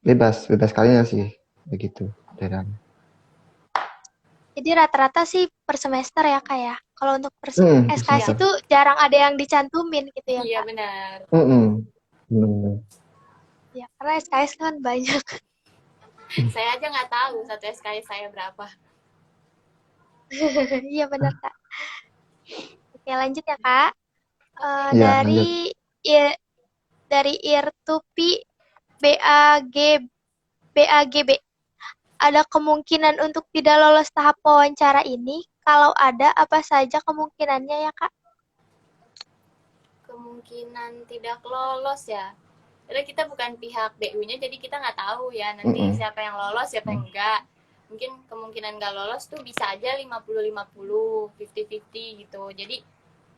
Bebas kalian sih. Begitu. Jadi rata-rata sih per semester ya Kak ya. Kalau untuk per Per SKS semester. itu jarang ada yang dicantumin gitu ya Iya Kak. benar. Benar. Ya, karena SKS kan banyak. Saya aja nggak tahu satu SKS saya berapa. Iya benar Kak. Oke lanjut ya Kak. Iya, Dari Irtupi BAGB. Ada kemungkinan untuk tidak lolos tahap wawancara ini? Kalau ada, apa saja kemungkinannya ya Kak? Kemungkinan tidak lolos ya. Karena kita bukan pihak BU-nya, jadi kita nggak tahu ya nanti siapa yang lolos, siapa yang enggak. Mungkin kemungkinan nggak lolos tuh bisa aja 50-50, 50-50 gitu. Jadi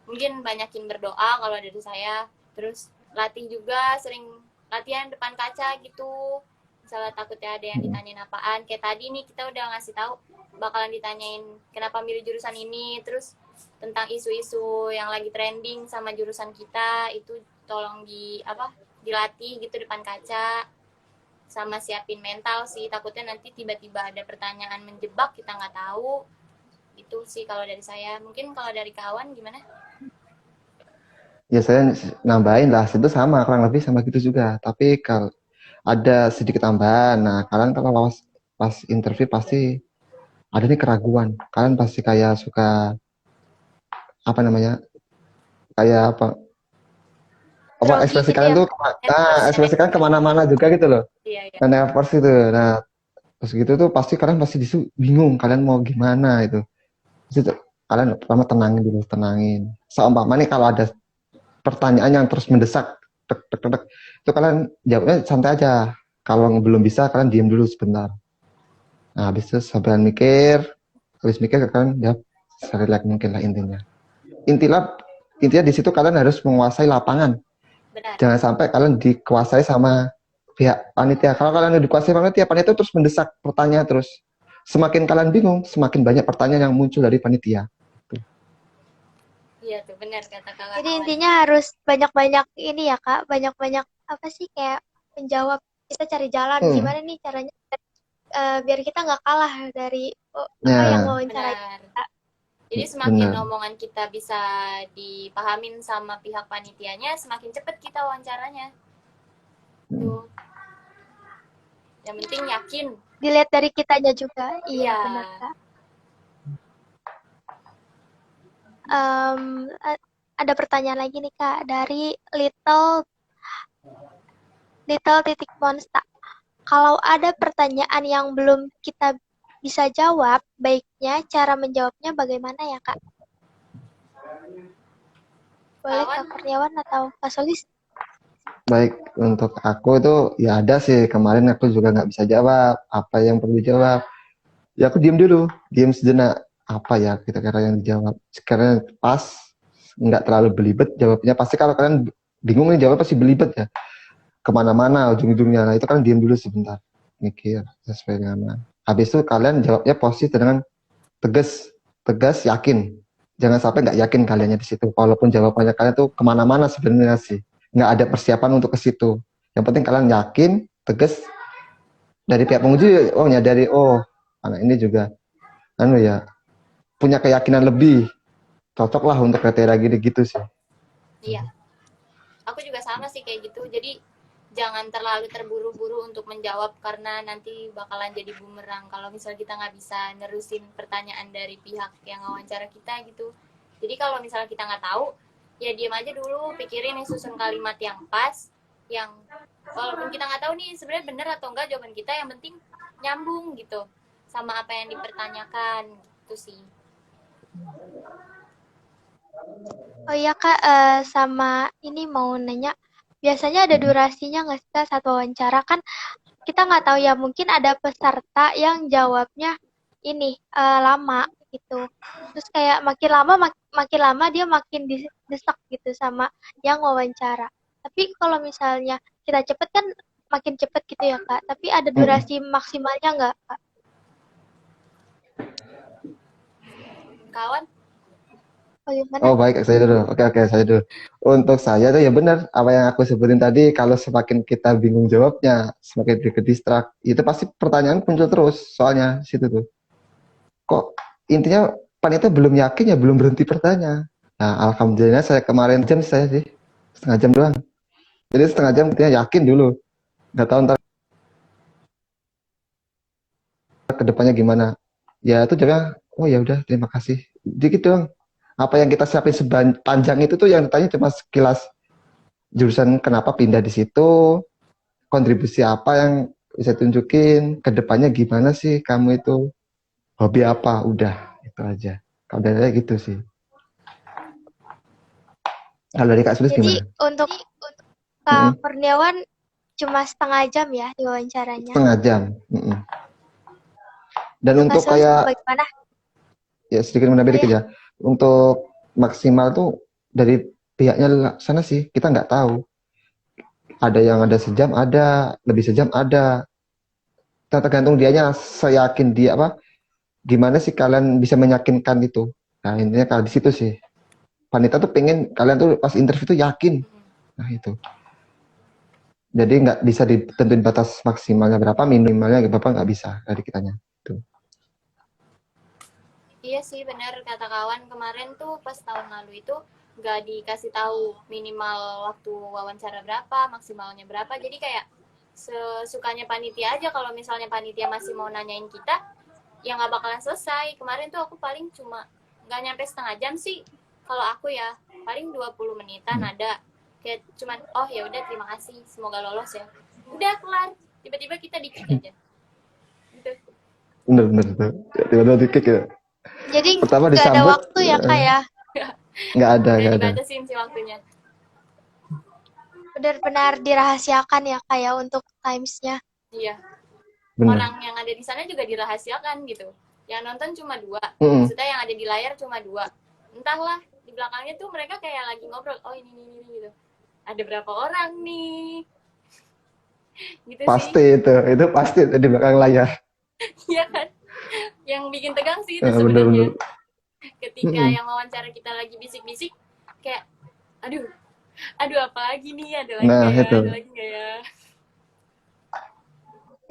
mungkin banyakin berdoa kalau dari saya. Terus latih juga, sering latihan depan kaca gitu. Misalnya takutnya ada yang ditanyain apaan. Kayak tadi nih kita udah ngasih tahu bakalan ditanyain kenapa milih jurusan ini. Terus tentang isu-isu yang lagi trending sama jurusan kita itu tolong dilatih gitu depan kaca, sama siapin mental sih, takutnya nanti tiba-tiba ada pertanyaan menjebak kita nggak tahu. Itu sih kalau dari saya. Mungkin kalau dari kawan gimana? Ya saya nambahin lah, itu sama, kurang lebih sama gitu juga. Tapi kalau ada sedikit tambahan, nah kalian kalau lolos pas interview pasti ada nih keraguan. Kalian pasti kayak suka kayak ekspresi kalian tuh ekspresi kalian kemana-mana juga gitu loh. Iya. Nervous itu. Nah terus gitu tuh pasti kalian pasti bingung kalian mau gimana itu. Terus kalian pertama tenangin. Seumpama nih kalau ada pertanyaan yang terus mendesak, itu kalian jawabnya santai aja. Kalau belum bisa kalian diam dulu sebentar. Nah habis itu sambil mikir kalian jawab serelak mungkin lah intinya. Intinya di situ kalian harus menguasai lapangan. Benar. Jangan sampai kalian dikuasai sama pihak panitia. Kalau kalian dikuasai panitia terus mendesak pertanyaan terus. Semakin kalian bingung, semakin banyak pertanyaan yang muncul dari panitia. Iya tuh benar kata Kak. Jadi intinya harus banyak-banyak ini ya Kak, banyak-banyak apa sih kayak penjawab. Kita cari jalan gimana nih caranya biar kita nggak kalah dari yang wawancara kita. Jadi semakin omongan kita bisa dipahamin sama pihak panitianya, semakin cepat kita wawancaranya. Tuh. Yang penting yakin. Dilihat dari kitanya juga. Iya benar Kak. Ada pertanyaan lagi nih Kak dari Little titik Monster. Kalau ada pertanyaan yang belum kita bisa jawab, baiknya cara menjawabnya bagaimana ya Kak? Boleh Kak Kurniawan atau Kak Solis? Baik, untuk aku itu ya ada sih, kemarin aku juga nggak bisa jawab apa yang perlu dijawab. Ya aku diam sejenak, apa ya kira-kira yang dijawab. Sekarang pas, nggak terlalu belibet jawabnya. Pasti kalau kalian bingung nih jawab pasti belibet ya. Kemana-mana ujung-ujungnya. Nah itu kan diam dulu sebentar, mikir sesuai dengan. Habis itu kalian jawabnya positif dengan tegas, yakin. Jangan sampai nggak yakin kaliannya di situ. Walaupun jawabannya kalian tuh kemana-mana sebenarnya sih. Nggak ada persiapan untuk ke situ. Yang penting kalian yakin, tegas, dari pihak penguji nyadari anak ini juga ya punya keyakinan lebih cocok lah untuk kriteria gitu sih. Iya, aku juga sama sih kayak gitu. Jadi jangan terlalu terburu-buru untuk menjawab karena nanti bakalan jadi bumerang kalau misal kita nggak bisa nerusin pertanyaan dari pihak yang wawancara kita gitu. Jadi kalau misalnya kita nggak tahu, ya diam aja dulu, pikirin nih susun kalimat yang pas, yang walaupun kita nggak tahu nih sebenarnya benar atau enggak jawaban kita, yang penting nyambung gitu sama apa yang dipertanyakan gitu sih. Oh iya Kak, sama ini mau nanya, biasanya ada durasinya nggak sih Kak satu wawancara? Kan kita nggak tahu ya, mungkin ada peserta yang jawabnya ini lama gitu. Terus kayak makin lama dia makin didesak gitu sama yang wawancara. Tapi kalau misalnya kita cepet kan makin cepet gitu ya Kak. Tapi ada durasi maksimalnya nggak Kak? Kawan, Oh gimana? Oh baik, saya dulu. Oke, saya dulu. Untuk saya tuh ya benar apa yang aku sebutin tadi, kalau semakin kita bingung jawabnya, semakin ke distract, itu pasti pertanyaan muncul terus soalnya situ tuh. Kok intinya panitia belum yakin ya belum berhenti bertanya. Nah, alhamdulillah saya kemarin jam saya sih setengah jam doang. Jadi setengah jam kita yakin dulu. Nggak tahu ntar ke depannya gimana. Ya itu jawabnya, oh ya udah terima kasih. Dikit doang. Apa yang kita siapin sepanjang itu tuh yang ditanya cuma sekilas jurusan kenapa pindah di situ, kontribusi apa yang bisa tunjukin, ke depannya gimana sih kamu itu, hobi apa, udah itu aja. Kalau dari gitu sih. Kalau dari Kak Sulis Jadi gimana? untuk Kak Kurniawan cuma setengah jam ya wawancaranya. Setengah jam. Dan Untuk untuk Kak Sulis kayak bagaimana? ya sedikit menambah Oh dikit ya, ya. Untuk maksimal tuh dari pihaknya sana sih kita nggak tahu. Ada yang ada sejam, ada lebih sejam, ada. Tergantung dianya, seyakin dia apa. Gimana sih kalian bisa meyakinkan itu? Nah intinya kalau di situ sih. Wanita tuh pengen kalian tuh pas interview tuh yakin. Nah itu. Jadi nggak bisa ditentuin batas maksimalnya berapa, minimalnya berapa nggak bisa dari kitanya. Tuh. iya sih benar kata kawan, kemarin tuh pas tahun lalu itu nggak dikasih tahu minimal waktu wawancara berapa, maksimalnya berapa. Jadi kayak sesukanya panitia aja. Kalau misalnya panitia masih mau nanyain kita, ya nggak bakalan selesai. Kemarin tuh aku paling cuma nggak nyampe setengah jam sih. Kalau aku ya paling 20 menitan ada. Kayak cuman oh ya udah terima kasih, semoga lolos ya. Udah kelar. Tiba-tiba kita dikit aja. Gitu. Bener tuh. Tiba-tiba dikit ya. jadi Pertama nggak ada disambut, waktu ya Kak ya? nggak ada, Udah nggak ada. dibatasin sih waktunya. Benar-benar dirahasiakan ya Kak ya untuk timesnya. Iya. Bener. Orang yang ada di sana juga dirahasiakan gitu. Yang nonton cuma 2. Maksudnya yang ada di layar cuma 2. Entahlah, di belakangnya tuh mereka kayak lagi ngobrol. Oh ini gitu. Ada berapa orang nih? Gitu Pasti sih. itu pasti di belakang layar. Iya kan? Yang bikin tegang sih itu Bener. sebenarnya. Ketika yang wawancara kita lagi bisik-bisik, kayak, aduh apa lagi nih? Ada lagi Nah nggak ya? itu. Ada lagi nggak ya?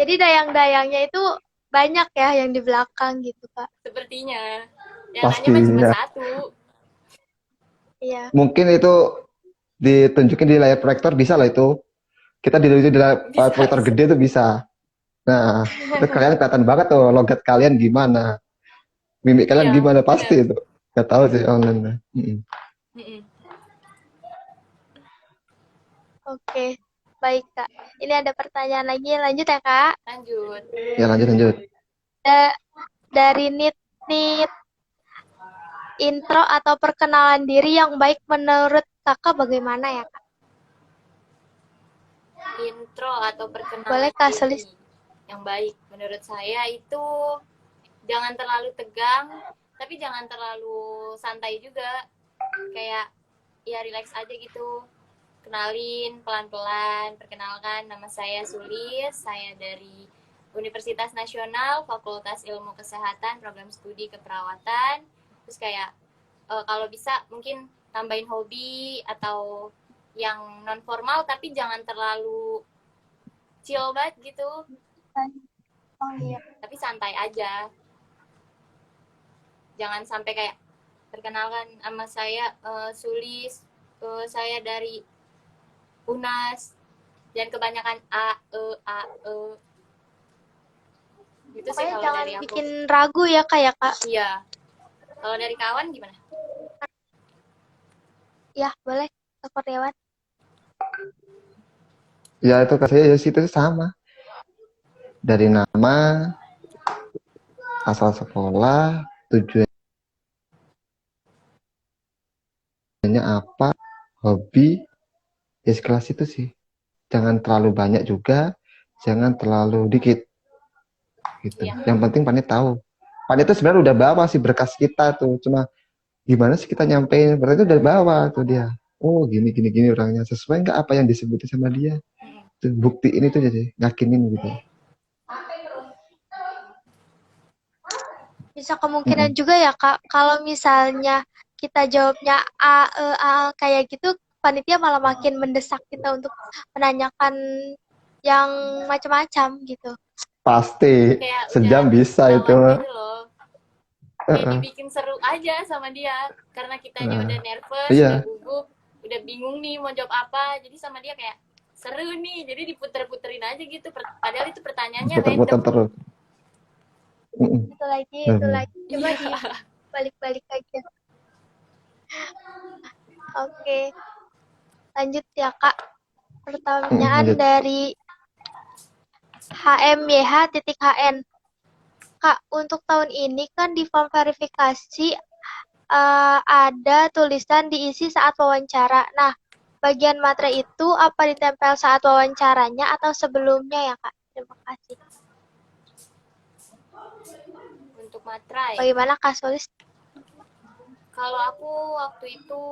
Jadi dayang-dayangnya itu banyak ya yang di belakang gitu Kak. Sepertinya. Yang Pasti, nanya mah cuma ya. 1. Iya. Mungkin itu ditunjukin di layar proyektor bisa lah itu. Kita di layar Bisa, proyektor bisa. gede tuh bisa. Nah, itu kalian kelihatan banget tuh logat kalian gimana, mimik kalian Iya, gimana pasti bener. itu. Gak tahu sih online. Oke. Baik Kak. Ini ada pertanyaan lagi. Lanjut ya Kak. Lanjut. Ya lanjut. Dari Nit intro atau perkenalan diri yang baik menurut Kakak bagaimana ya Kak? Intro atau perkenalan Boleh Kak diri Sulis? yang baik menurut saya itu jangan terlalu tegang, tapi jangan terlalu santai juga. Kayak ya relax aja gitu. Kenalin pelan-pelan, perkenalkan nama saya Sulis, saya dari Universitas Nasional, Fakultas Ilmu Kesehatan, Program Studi Keperawatan. Terus kayak kalau bisa mungkin tambahin hobi atau yang non formal, tapi jangan terlalu chill banget gitu. Oh iya. Tapi santai aja. Jangan sampai kayak perkenalkan sama saya Sulis, saya dari UNAS, dan kebanyakan gitu sih Pokoknya kalau jangan dari aku. bikin ragu ya Kak ya Kak. Iya. Kalau dari kawan gimana? Ya boleh Kak Kurniawan. Ya itu Kak, saya ya situ sama. Dari nama, asal sekolah, tujuannya apa, hobi, ya sekelas itu sih. Jangan terlalu banyak juga, jangan terlalu dikit. Gitu. Iya. Yang penting Panit tahu. Panit itu sebenarnya udah bawa sih berkas kita tuh. Cuma gimana sih kita nyampein? Berarti udah bawa tuh dia. Oh gini gini gini orangnya sesuai nggak apa yang disebutin sama dia? Tuh, bukti ini tuh jadi yakinin gitu. Bisa kemungkinan juga ya Kak, kalau misalnya kita jawabnya kayak gitu, panitia malah makin mendesak kita untuk menanyakan yang macam-macam gitu. Pasti Kayak sejam udah bisa itu. ketahuan gitu loh. Kayak dibikin seru aja sama dia. Karena kitanya udah nervous, Iya. udah gugup, udah bingung nih mau jawab apa. Jadi sama dia kayak seru nih. Jadi diputer-puterin aja gitu. Padahal itu pertanyaannya Putar-putar random. terus. Itu lagi. Coba dibalik-balik aja. Oke. Lanjut ya Kak. Pertanyaan Lanjut. dari HMYH.HN. Kak, untuk tahun ini kan di form verifikasi ada tulisan diisi saat wawancara. Nah, bagian materi itu apa ditempel saat wawancaranya atau sebelumnya ya Kak? Terima kasih. Untuk materai. Bagaimana Kak Sulis? Kalau aku waktu itu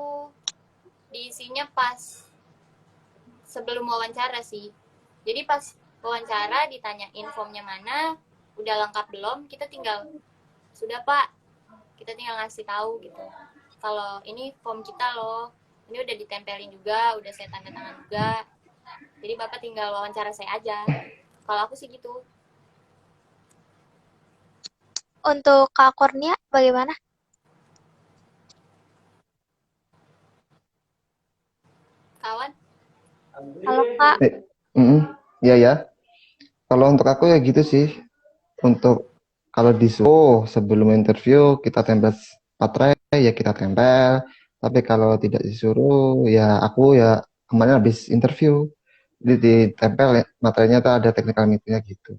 diisinya pas sebelum wawancara sih. Jadi pas wawancara ditanyain formnya mana, udah lengkap belum, kita tinggal sudah Pak, kita tinggal ngasih tahu gitu. Kalau ini form kita loh, ini udah ditempelin juga, udah saya tanda tangan juga. Jadi Bapak tinggal wawancara saya aja. Kalau aku sih gitu. Untuk Kak Kurnia bagaimana? Kawan? Halo Kak. Iya ya. Kalau untuk aku ya gitu sih. Untuk kalau disuruh sebelum interview kita tempel materai ya kita tempel. Tapi kalau tidak disuruh ya aku ya kemarin habis interview. Jadi ditempel ya, materinya tuh ada technical meetingnya gitu.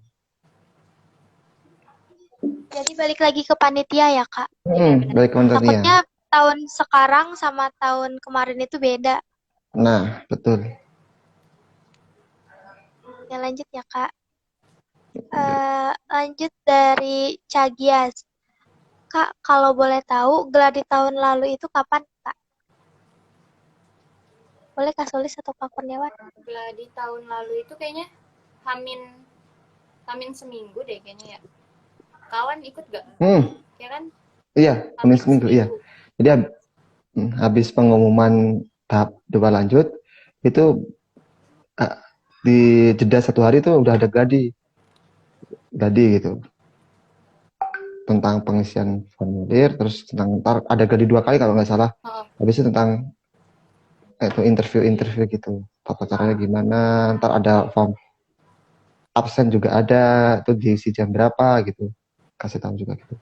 Jadi balik lagi ke panitia ya Kak? Balik ke materinya. Takutnya tahun sekarang sama tahun kemarin itu beda. Nah, betul. Ya lanjut ya Kak. Lanjut dari Cagias. Kak, kalau boleh tahu gelar di tahun lalu itu kapan Kak? Boleh Kak Sulis atau Kak Kurniawan? Gelar di tahun lalu itu kayaknya Hamin seminggu deh kayaknya ya. Kawan ikut gak? Ya kan? Iya, Hamin seminggu, iya. Jadi habis pengumuman tahap 2 lanjut, itu di jeda 1 hari itu udah ada gladi gitu. Tentang pengisian formulir, terus tentang ntar ada gladi 2 kali kalau nggak salah. Habis itu tentang itu interview gitu. Tata caranya gimana, ntar ada form absen juga ada, itu diisi jam berapa gitu. Kasih tahu juga gitu.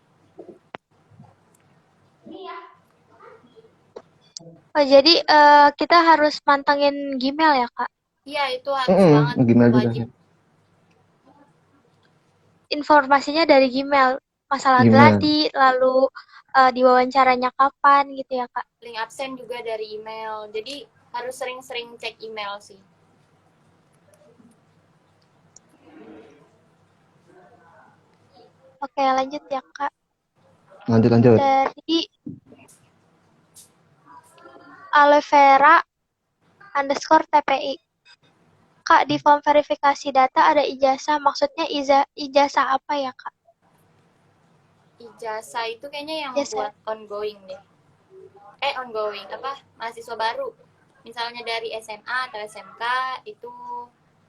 Oh, jadi kita harus mantengin Gmail ya Kak? Iya, itu harus banget. Gmail wajib. juga. Informasinya dari Gmail. Masalah gladi, lalu diwawancaranya kapan gitu ya Kak? Link absen juga dari email. Jadi harus sering-sering cek email sih. Oke, lanjut ya Kak. Lanjut. Dari aloe vera _TPI. Kak, di form verifikasi data ada ijazah, maksudnya ijazah apa ya Kak? Ijazah itu kayaknya yang Ijazah. buat ongoing deh. Ongoing, mahasiswa baru. Misalnya dari SMA atau SMK, itu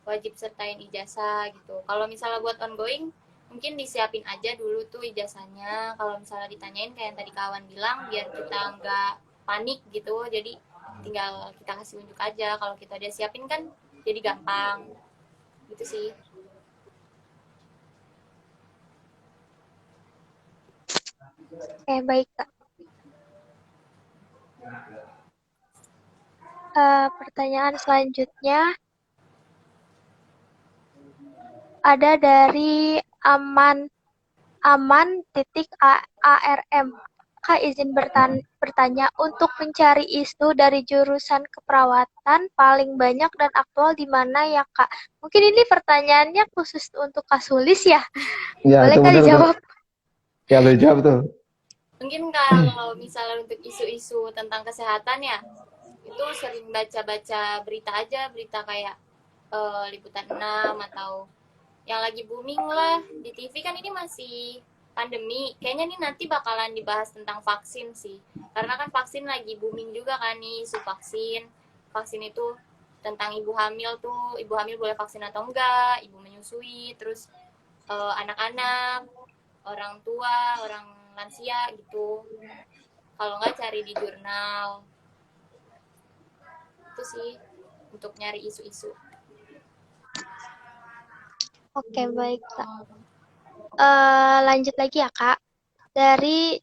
wajib sertain ijazah gitu. Kalau misalnya buat ongoing, mungkin disiapin aja dulu tuh ijazahnya. Kalau misalnya ditanyain kayak yang tadi kawan bilang, biar kita nggak panik gitu. Jadi tinggal kita kasih unjuk aja. Kalau kita udah siapin kan jadi gampang. Gitu sih. Baik Kak. Pertanyaan selanjutnya ada dari aman titik ARM. Kak izin bertanya, untuk mencari isu dari jurusan keperawatan paling banyak dan aktual di mana ya Kak? Mungkin ini pertanyaannya khusus untuk Kak Sulis ya? Ya, Boleh itu Kak benar tuh. dijawab? Ya, boleh jawab tuh. Mungkin kalau misalnya untuk isu-isu tentang kesehatan ya, itu sering baca-baca berita aja, berita kayak Liputan 6 atau yang lagi booming lah di TV kan ini masih pandemi. Kayaknya nih nanti bakalan dibahas tentang vaksin sih. Karena kan vaksin lagi booming juga kan nih, isu vaksin. Vaksin itu tentang ibu hamil tuh, ibu hamil boleh vaksin atau enggak, ibu menyusui, terus anak-anak, orang tua, orang lansia gitu. Kalau enggak cari di jurnal. Itu sih untuk nyari isu-isu. Oke, baik Kak. Lanjut lagi ya Kak. Dari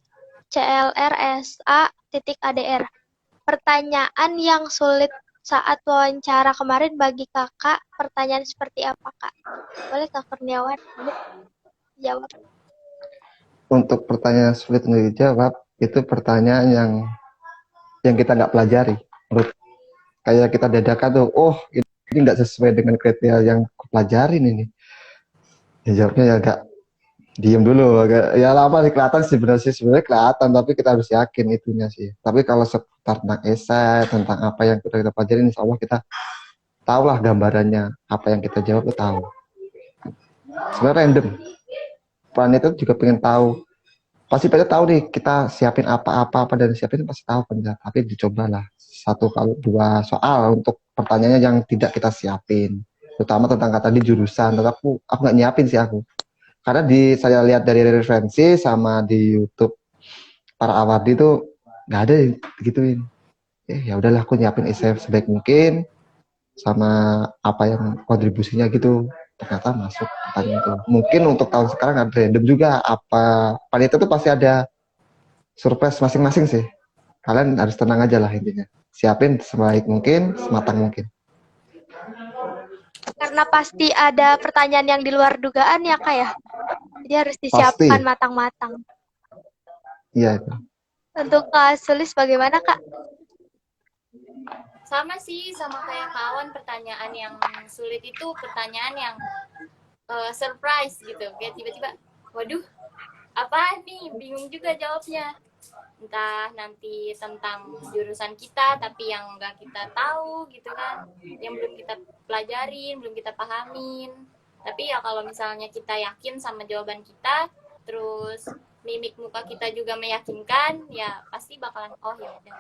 CLRSA.ADR. Pertanyaan yang sulit saat wawancara kemarin bagi Kakak, pertanyaan seperti apa Kak? Boleh Kak Kurniawan jawab? Untuk pertanyaan sulit untuk dijawab, itu pertanyaan yang kita nggak pelajari. Menurut kayak kita dadakan tuh, oh ini nggak sesuai dengan kriteria yang aku pelajarin ini. Ya jawabnya ya agak diem dulu, agak ya lama sih kelihatan sebenarnya kelihatan, tapi kita harus yakin itunya sih. Tapi kalau seputar tentang esai, tentang apa yang kita pelajarin, insya Allah kita tahulah gambarannya, apa yang kita jawab itu tahu. Sebenarnya random. Planet itu juga pengen tahu, pasti pengen tahu nih kita siapin apa-apa dan siapin pasti tahu kan, tapi dicobalah satu kalau dua soal untuk pertanyaannya yang tidak kita siapin, terutama tentang kata di jurusan. Tapi aku nggak nyiapin sih aku, karena saya lihat dari referensi sama di YouTube para awadi itu nggak ada gituin. Ya udahlah aku nyiapin essay sebaik mungkin sama apa yang kontribusinya gitu, ternyata masuk pertanyaan itu. Mungkin untuk tahun sekarang ada random juga, apa panitia itu pasti ada surprise masing-masing sih. Kalian harus tenang aja lah, intinya siapin sebaik mungkin, sematang mungkin. Karena pasti ada pertanyaan yang di luar dugaan ya Kak ya? Jadi harus Pasti, disiapkan matang-matang. iya itu. Untuk Kak Sulis bagaimana Kak? Sama sih, sama kayak kawan, pertanyaan yang sulit itu pertanyaan yang surprise gitu. Kayak tiba-tiba, waduh, apa nih? Bingung juga jawabnya. Entah nanti tentang jurusan kita, tapi yang nggak kita tahu gitu kan. Yang belum kita pelajarin, belum kita pahamin. Tapi ya kalau misalnya kita yakin sama jawaban kita, terus mimik muka kita juga meyakinkan, ya pasti bakalan, oh ya udah.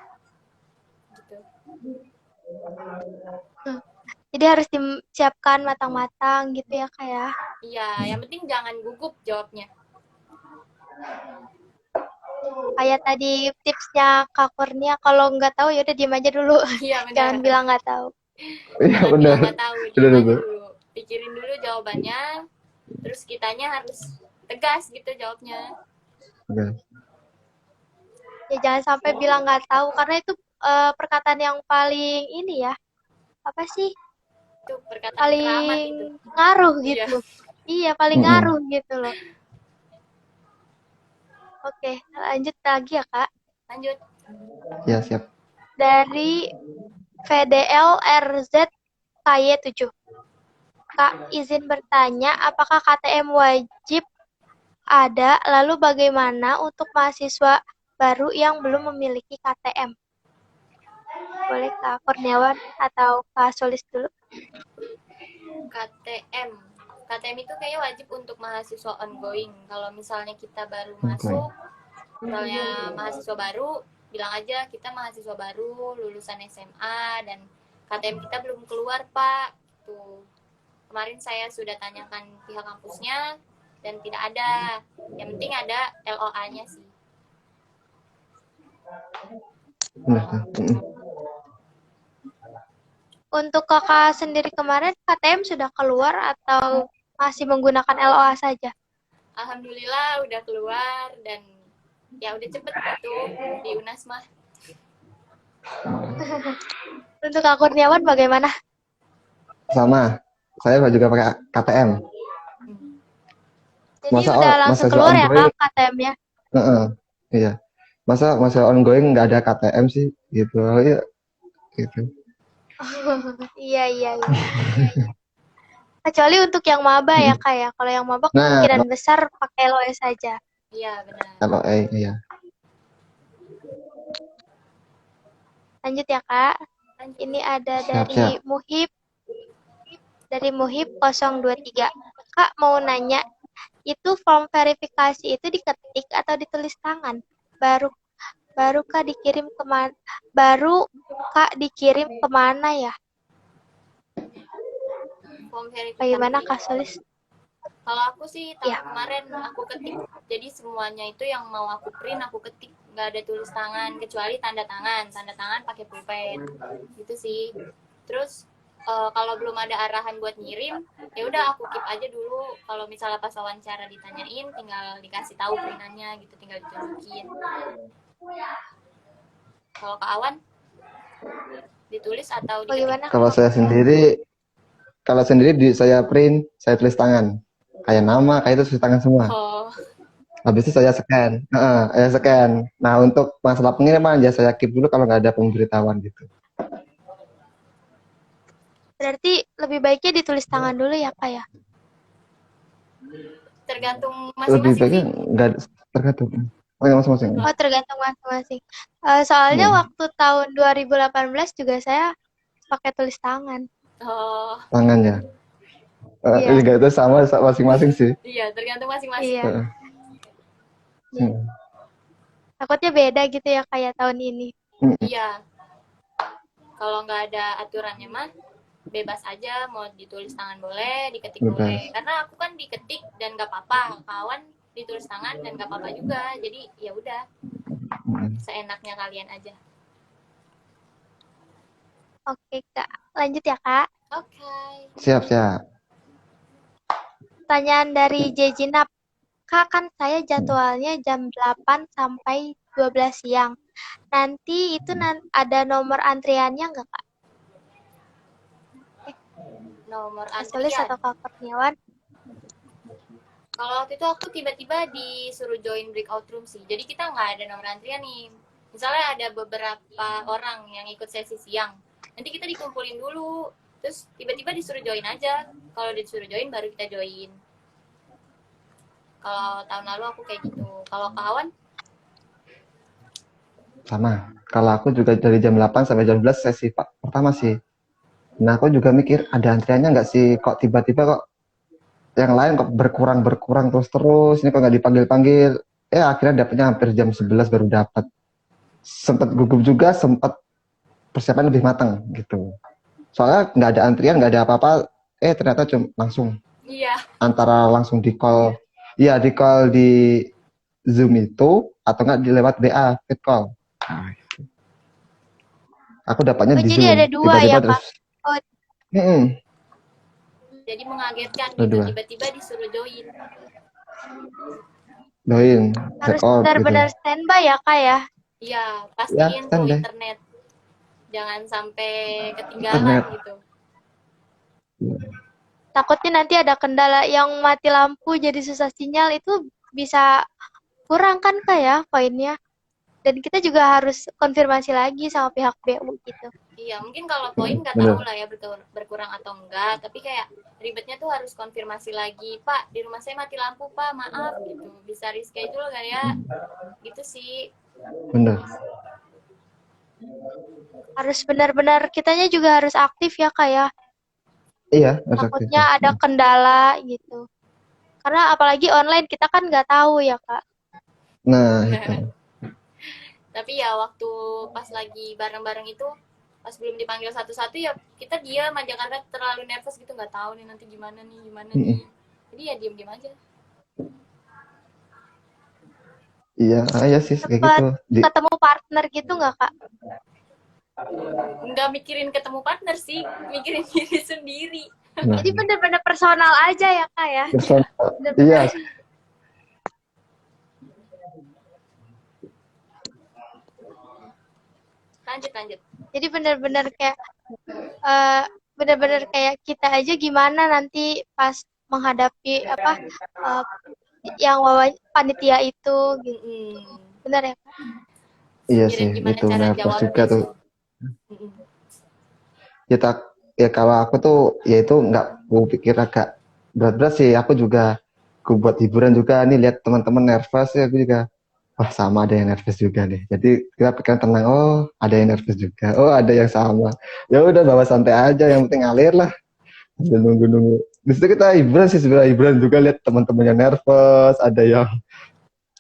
Gitu. Jadi harus disiapkan matang-matang gitu ya Kak ya? Iya, yang penting jangan gugup jawabnya. Kayak tadi tipsnya Kak Kurnia, kalau nggak tahu ya udah diem aja dulu. Iya benar. Jangan bilang nggak tahu. Iya Jangan benar. bilang nggak tahu, Benar, diem aja benar. dulu. Pikirin dulu jawabannya, terus kitanya harus tegas gitu jawabnya. Oke. Ya jangan sampai bilang nggak tahu, karena itu perkataan yang paling ini ya, apa sih? Itu perkataan Paling keramat itu. ngaruh Iya. gitu. Iya, paling ngaruh gitu loh. Oke, lanjut lagi ya Kak. Lanjut. Ya siap. Dari VDL RZ KY7. Kak, izin bertanya, apakah KTM wajib ada? Lalu bagaimana untuk mahasiswa baru yang belum memiliki KTM? Boleh Kak Kurniawan atau Kak Solis dulu? KTM. KTM itu kayaknya wajib untuk mahasiswa ongoing. Kalau misalnya kita baru masuk, misalnya mahasiswa baru, bilang aja kita mahasiswa baru, lulusan SMA, dan KTM kita belum keluar, Pak. Tuh. Kemarin saya sudah tanyakan pihak kampusnya, dan tidak ada. Yang penting ada LOA-nya sih. Benar. Untuk kakak sendiri kemarin KTM sudah keluar atau masih menggunakan LOA saja? Alhamdulillah udah keluar dan ya udah cepet gitu di UNAS mah. Untuk Kak Kurniawan bagaimana? Sama. Saya juga pakai KTM. Jadi Masa udah langsung masa keluar ya ongoing? Kak KTM-nya? Iya. Masa ongoing nggak ada KTM sih gitu. Ya, gitu. Iya, iya, iya. Kecuali untuk yang maba ya Kak ya. Kalau yang maba Nah, kemungkinan besar pakai LOE saja. Iya benar. kalau iya. Lanjut ya Kak. Lanjut. Ini ada Siap, dari siap. Muhib. Dari Muhib 023. Kak mau nanya, itu form verifikasi itu diketik atau ditulis tangan? Baru Kak dikirim kemana? Baru Kak dikirim kemana ya? Form verifikasi. Bagaimana Kak Sulis? Kalau aku sih tahun Ya. kemarin aku ketik. Jadi semuanya itu yang mau aku print aku ketik. Nggak ada tulis tangan kecuali tanda tangan. Tanda tangan pakai pulpen. Gitu sih. Terus kalau belum ada arahan buat ngirim, ya udah aku keep aja dulu. Kalau misalnya pas wawancara ditanyain, tinggal dikasih tahu printannya gitu, tinggal ditunjukin. Kalau Kak Awan ditulis atau diketik? Bagaimana? Kalau sendiri saya print, saya tulis tangan. Kayak nama, kayak itu tulis tangan semua. Oh, Habis itu saya scan. Saya scan. Nah, untuk masalah pengiriman ya saya keep dulu kalau nggak ada pemberitahuan gitu. Berarti lebih baiknya ditulis tangan dulu ya Kak ya? tergantung Lebih masing-masing baiknya sih. nggak tergantung. Oh, ya masing-masing. Oh tergantung masing-masing. Soalnya Hmm. waktu tahun 2018 juga saya pakai tulis tangan. Oh, Tangannya. Iya. Juga itu sama masing-masing sih. iya tergantung masing-masing. Iya. Heeh. Hmm. Takutnya beda gitu ya kayak tahun ini. Iya. Kalau nggak ada aturannya mah bebas aja, mau ditulis tangan boleh, diketik Bebas. boleh. Karena aku kan diketik dan nggak apa-apa, kawan ditulis tangan dan nggak apa-apa juga. Jadi ya udah, seenaknya kalian aja. Oke Kak, lanjut ya Kak. Oke. Siap. Pertanyaan dari Jejinap. Kak, kan saya jadwalnya jam 8 sampai 12 siang. Nanti itu ada nomor antriannya nggak Kak? Nomor Kak Sulis antrian. atau Kak Kurniawan? Kalau waktu itu aku tiba-tiba disuruh join breakout room sih. Jadi kita nggak ada nomor antrian nih. Misalnya ada beberapa orang yang ikut sesi siang. Nanti kita dikumpulin dulu. Terus tiba-tiba disuruh join aja. Kalau disuruh join baru kita join. Kalau tahun lalu aku kayak gitu. Kalau kawan? Sama. Kalau aku juga dari jam 8 sampai jam 12 sesi pertama sih. Nah, aku juga mikir ada antriannya nggak sih? Kok tiba-tiba kok yang lain kok berkurang terus. Ini kok nggak dipanggil-panggil. Akhirnya dapetnya hampir jam 11 baru dapat. Sempat gugup juga, sempat persiapan lebih matang gitu. Soalnya nggak ada antrian, nggak ada apa-apa. Ternyata cuma langsung. Iya. Antara langsung di call. Iya, di call di Zoom itu atau nggak lewat BA, fit call. Aku dapatnya di jadi Zoom. ada dua Tiba-tiba ya terus. Kak? Oh, Jadi mengagetkan Ada gitu. dua. Tiba-tiba disuruh join. Join, harus check out benar-benar gitu. standby ya Kak ya? Iya, Ya, pastiin tuh standby. internet. Jangan sampai ketinggalan Internet. gitu. Takutnya nanti ada kendala yang mati lampu jadi susah sinyal, itu bisa kurang kan Kak ya poinnya? Dan kita juga harus konfirmasi lagi sama pihak BU gitu. Iya, mungkin kalau poin nggak Bener. tahu lah ya berkurang atau enggak, tapi kayak ribetnya tuh harus konfirmasi lagi, Pak, di rumah saya mati lampu, Pak, maaf gitu. Bisa reschedule nggak ya? Gitu sih. Bener. Harus benar-benar kitanya juga harus aktif ya Kak ya. Iya, harus aktif. Takutnya ada kendala gitu. Karena apalagi online kita kan nggak tahu ya Kak. Nah, itu. Tapi ya waktu pas lagi bareng-bareng itu, pas belum dipanggil satu-satu ya kita diam aja karena terlalu nervous gitu, nggak tahu nih nanti gimana nih. Jadi ya diam-diam aja. Iya, iya sih kayak Sempet gitu. ketemu partner gitu nggak Kak? Nggak mikirin ketemu partner sih, mikirin diri sendiri. Nah, Jadi bener-bener personal aja ya Kak ya? personal. Bener-bener. Iya, Lanjut, lanjut. Jadi bener-bener kayak eh, bener-bener kayak kita aja gimana nanti pas menghadapi apa eh, yang panitia itu gitu. Mm-mm. Bener ya Kak? iya sih, Mikirin gimana itu cara nervous juga jawabnya tuh. sih. Mm-mm. Ya tak, ya kalau aku tuh, ya itu nggak, aku pikir agak berat-berat sih. Aku juga, aku buat hiburan juga nih, lihat teman-teman nervous ya, aku juga, wah sama ada yang nervous juga nih. Jadi kita pikiran tenang, oh ada yang nervous juga, oh ada yang sama. Ya udah bawa santai aja, yang penting ngalir lah. Sambil nunggu-nunggu. Di situ kita hiburan sih sebenarnya, hiburan juga lihat teman-teman yang nervous, ada yang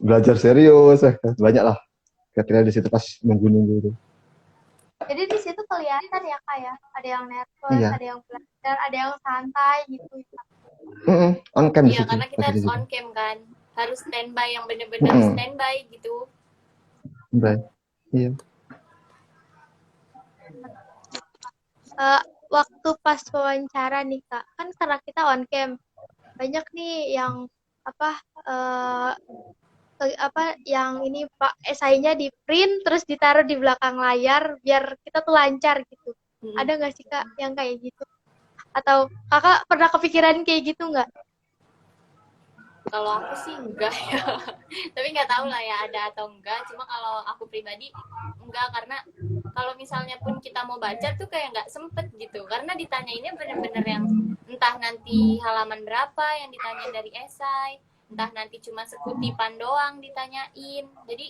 belajar serius, banyak lah. Kira-kira di situ pas nunggu-nunggu itu. Jadi di situ kelihatan ya Kak ya, ada yang nervous, Iya, ada yang belajar, ada yang santai gitu. on cam di Iya, situ karena kita pas itu harus juga. on cam kan. Harus standby yang bener-bener standby gitu. Baik. Iya. Eh, waktu pas wawancara nih Kak, kan karena kita on cam, banyak nih yang apa eh, apa yang ini Pak esainya di print terus ditaruh di belakang layar biar kita tuh lancar gitu. Mm-mm. Ada nggak sih Kak yang kayak gitu? Atau Kakak pernah kepikiran kayak gitu nggak? Kalau aku sih enggak ya. Tapi nggak tahu lah ya ada atau enggak. Cuma kalau aku pribadi enggak, karena kalau misalnya pun kita mau baca tuh kayak nggak sempet gitu. Karena ditanyainnya bener-bener yang entah nanti halaman berapa yang ditanyain dari esai, entah nanti cuma sekutipan doang ditanyain. Jadi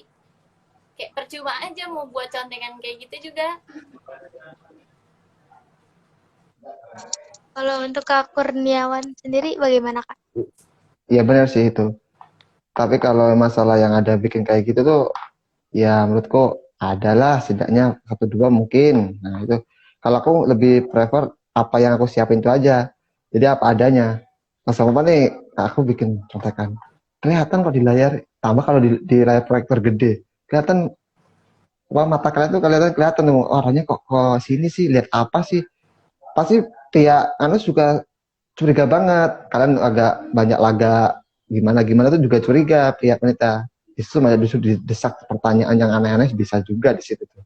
kayak percuma aja mau buat contekan kayak gitu juga. Kalau untuk Kak Kurniawan sendiri bagaimana Kak? Iya benar sih itu. Tapi kalau masalah yang ada bikin kayak gitu tuh, ya menurutku adalah setidaknya satu dua mungkin. Nah itu. Kalau aku lebih prefer apa yang aku siapin itu aja. Jadi apa adanya. Pas apa nih, aku bikin contekan. Kelihatan kok di layar, tambah kalau di layar proyektor gede. Kelihatan, wah mata kalian tuh kelihatan tuh, orangnya kok sini sih, lihat apa sih. Pasti pihak anu juga curiga banget. Kalian agak banyak laga gimana gimana tuh juga curiga pihak wanita. Justru malah justru didesak pertanyaan yang aneh-aneh bisa juga di situ tuh.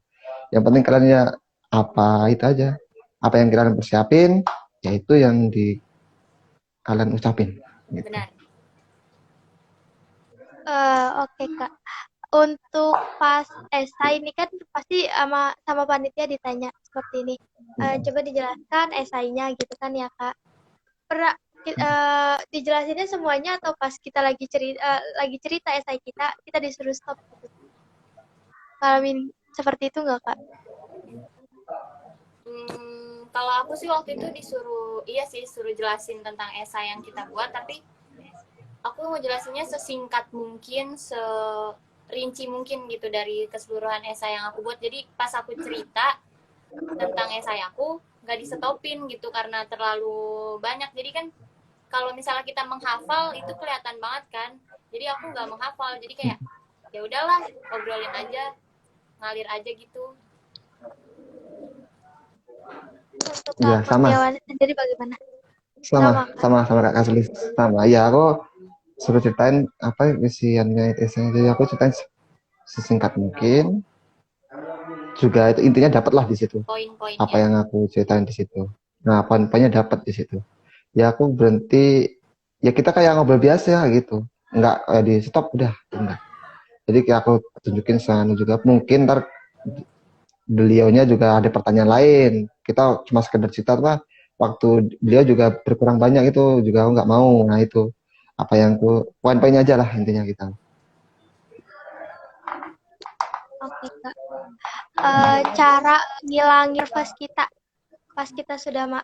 Yang penting kalian ya apa itu aja. Apa yang kalian persiapin, ya itu yang di kalian ucapin. Gitu. Benar. Oke Kak. Untuk pas esai ini kan pasti sama panitia ditanya seperti ini. Coba dijelaskan esainya gitu kan ya Kak. Pernah dijelasinnya semuanya atau pas kita lagi cerita esai kita disuruh stop gitu. Ngalamin seperti itu nggak Kak? Kalau aku sih waktu itu disuruh, iya sih, suruh jelasin tentang esai yang kita buat, tapi aku mau jelasinnya sesingkat mungkin, serinci mungkin gitu dari keseluruhan esai yang aku buat. Jadi pas aku cerita tentang esai aku, nggak disetopin gitu karena terlalu banyak. Jadi kan kalau misalnya kita menghafal itu kelihatan banget kan. Jadi aku nggak menghafal, jadi kayak ya udahlah obrolin aja, ngalir aja gitu. Untuk Ya Kak sama, Kurniawan sendiri bagaimana? sama Kak Kasli. Sama. Ya aku suruh ceritain apa isiannya itu. Jadi aku ceritain sesingkat mungkin. Juga itu intinya dapatlah di situ. Apa Poin-poinnya. yang aku ceritain di situ. Nah, poin-poinnya dapat di situ. Ya aku berhenti, ya kita kayak ngobrol biasa gitu. Enggak kayak di stop udah, enggak. Jadi kayak aku tunjukin sana juga mungkin ntar beliaunya juga ada pertanyaan lain. Kita cuma sekedar cerita apa waktu beliau juga berkurang banyak itu juga aku nggak mau. Nah itu apa yang aku poin-poinnya aja lah intinya kita. Oke Kak. Cara ngilangin nervous kita pas kita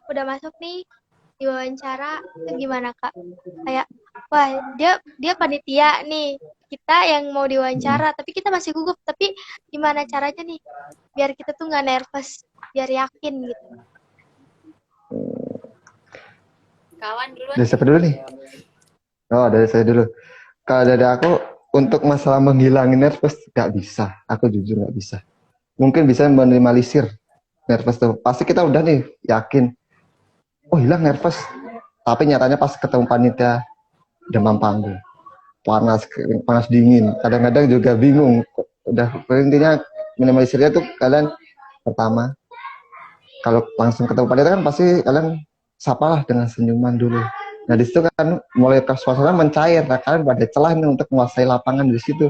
udah masuk nih di wawancara itu gimana Kak? Kayak wah dia panitia nih kita yang mau diwawancara tapi kita masih gugup tapi gimana caranya nih biar kita tuh nggak nervous biar yakin gitu. Kawan duluan. Dari siapa dulu nih? Oh dari saya dulu. Kalau dari aku untuk masalah menghilangin nervous nggak bisa. Aku jujur nggak bisa. Mungkin bisa minimalisir nervous tuh. Pasti kita udah nih yakin, oh hilang nervous. Tapi nyatanya pas ketemu panitia demam panggung, panas, panas dingin. Kadang-kadang juga bingung. Udah intinya minimalisirnya tuh kalian pertama kalau langsung ketemu panitia kan pasti kalian sapalah dengan senyuman dulu. Nah di situ kan mulai suasana mencair, nah, kalian pada celah nih untuk menguasai lapangan di situ.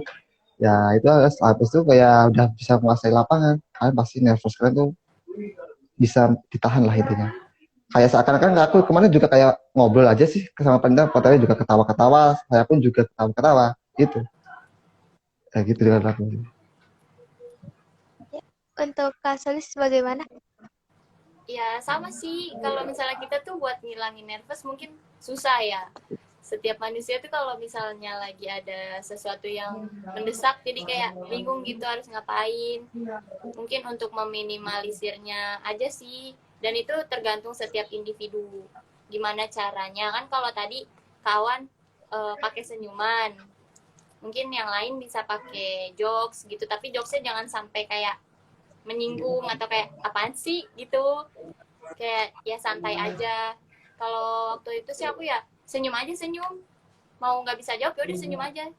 Ya itu habis itu kayak udah bisa menguasai lapangan, kalian pasti nervous kalian tuh bisa ditahan lah intinya. Kayak seakan-akan aku kemarin juga kayak ngobrol aja sih sama panitia, fotonya juga ketawa-ketawa, saya pun juga ketawa-ketawa gitu. Kayak gitu dengan aku. Untuk Kak Solis bagaimana? Ya sama sih, kalau misalnya kita tuh buat ngilangin nervous mungkin susah ya. Setiap manusia tuh kalau misalnya lagi ada sesuatu yang mendesak jadi kayak bingung gitu harus ngapain. Mungkin untuk meminimalisirnya aja sih. Dan itu tergantung setiap individu. Gimana caranya, kan kalau tadi kawan pakai senyuman. Mungkin yang lain bisa pakai jokes gitu, tapi jokesnya jangan sampai kayak menyinggung atau kayak apaan sih gitu. Kayak ya santai aja. Kalau waktu itu sih aku ya senyum aja, senyum. Mau nggak bisa jawab ya udah senyum aja.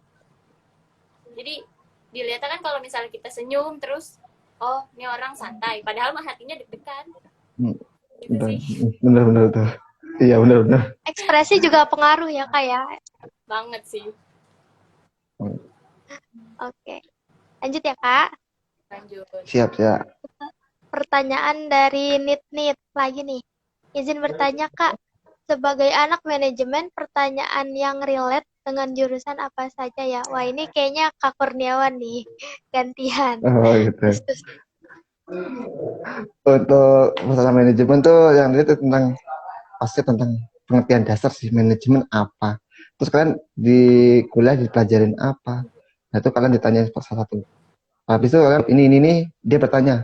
Jadi dilihatnya kan kalau misalnya kita senyum terus, oh ini orang santai, padahal mah hatinya deg-degan. Gitu sih. Bener-bener tuh. Iya bener-bener. Ekspresi juga pengaruh ya Kak ya. Banget sih. Oke. Lanjut ya Kak. Lanjut. Siap. Pertanyaan dari Nit lagi nih. Izin bertanya Kak, sebagai anak manajemen, pertanyaan yang relate dengan jurusan apa saja ya? Wah ini kayaknya Kak Kurniawan nih, gantian. Oh gitu. Untuk masalah manajemen tuh yang itu pasti tentang pengertian dasar sih, manajemen apa. Terus kalian di kuliah dipelajarin apa. Nah itu kalian ditanya salah satu. Habis itu kalian ini dia bertanya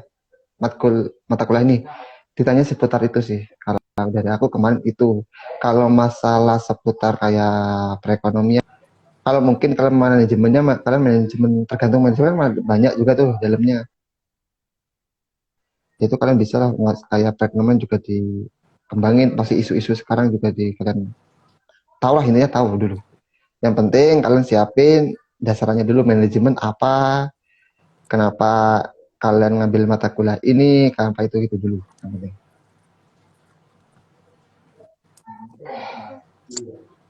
mata kuliah ini ditanya seputar itu sih. Kalau dari aku kemarin itu, kalau masalah seputar kayak perekonomian, kalau mungkin kalian manajemennya kalian manajemen tergantung manajemen banyak juga tuh dalamnya. Itu kalian bisa lah kayak perekonomian juga dikembangin, pasti isu-isu sekarang juga di kalian tahu lah, intinya tahu dulu. Yang penting kalian siapin dasarnya dulu, manajemen apa, kenapa kalian ngambil mata kuliah ini, kenapa itu gitu dulu yang penting.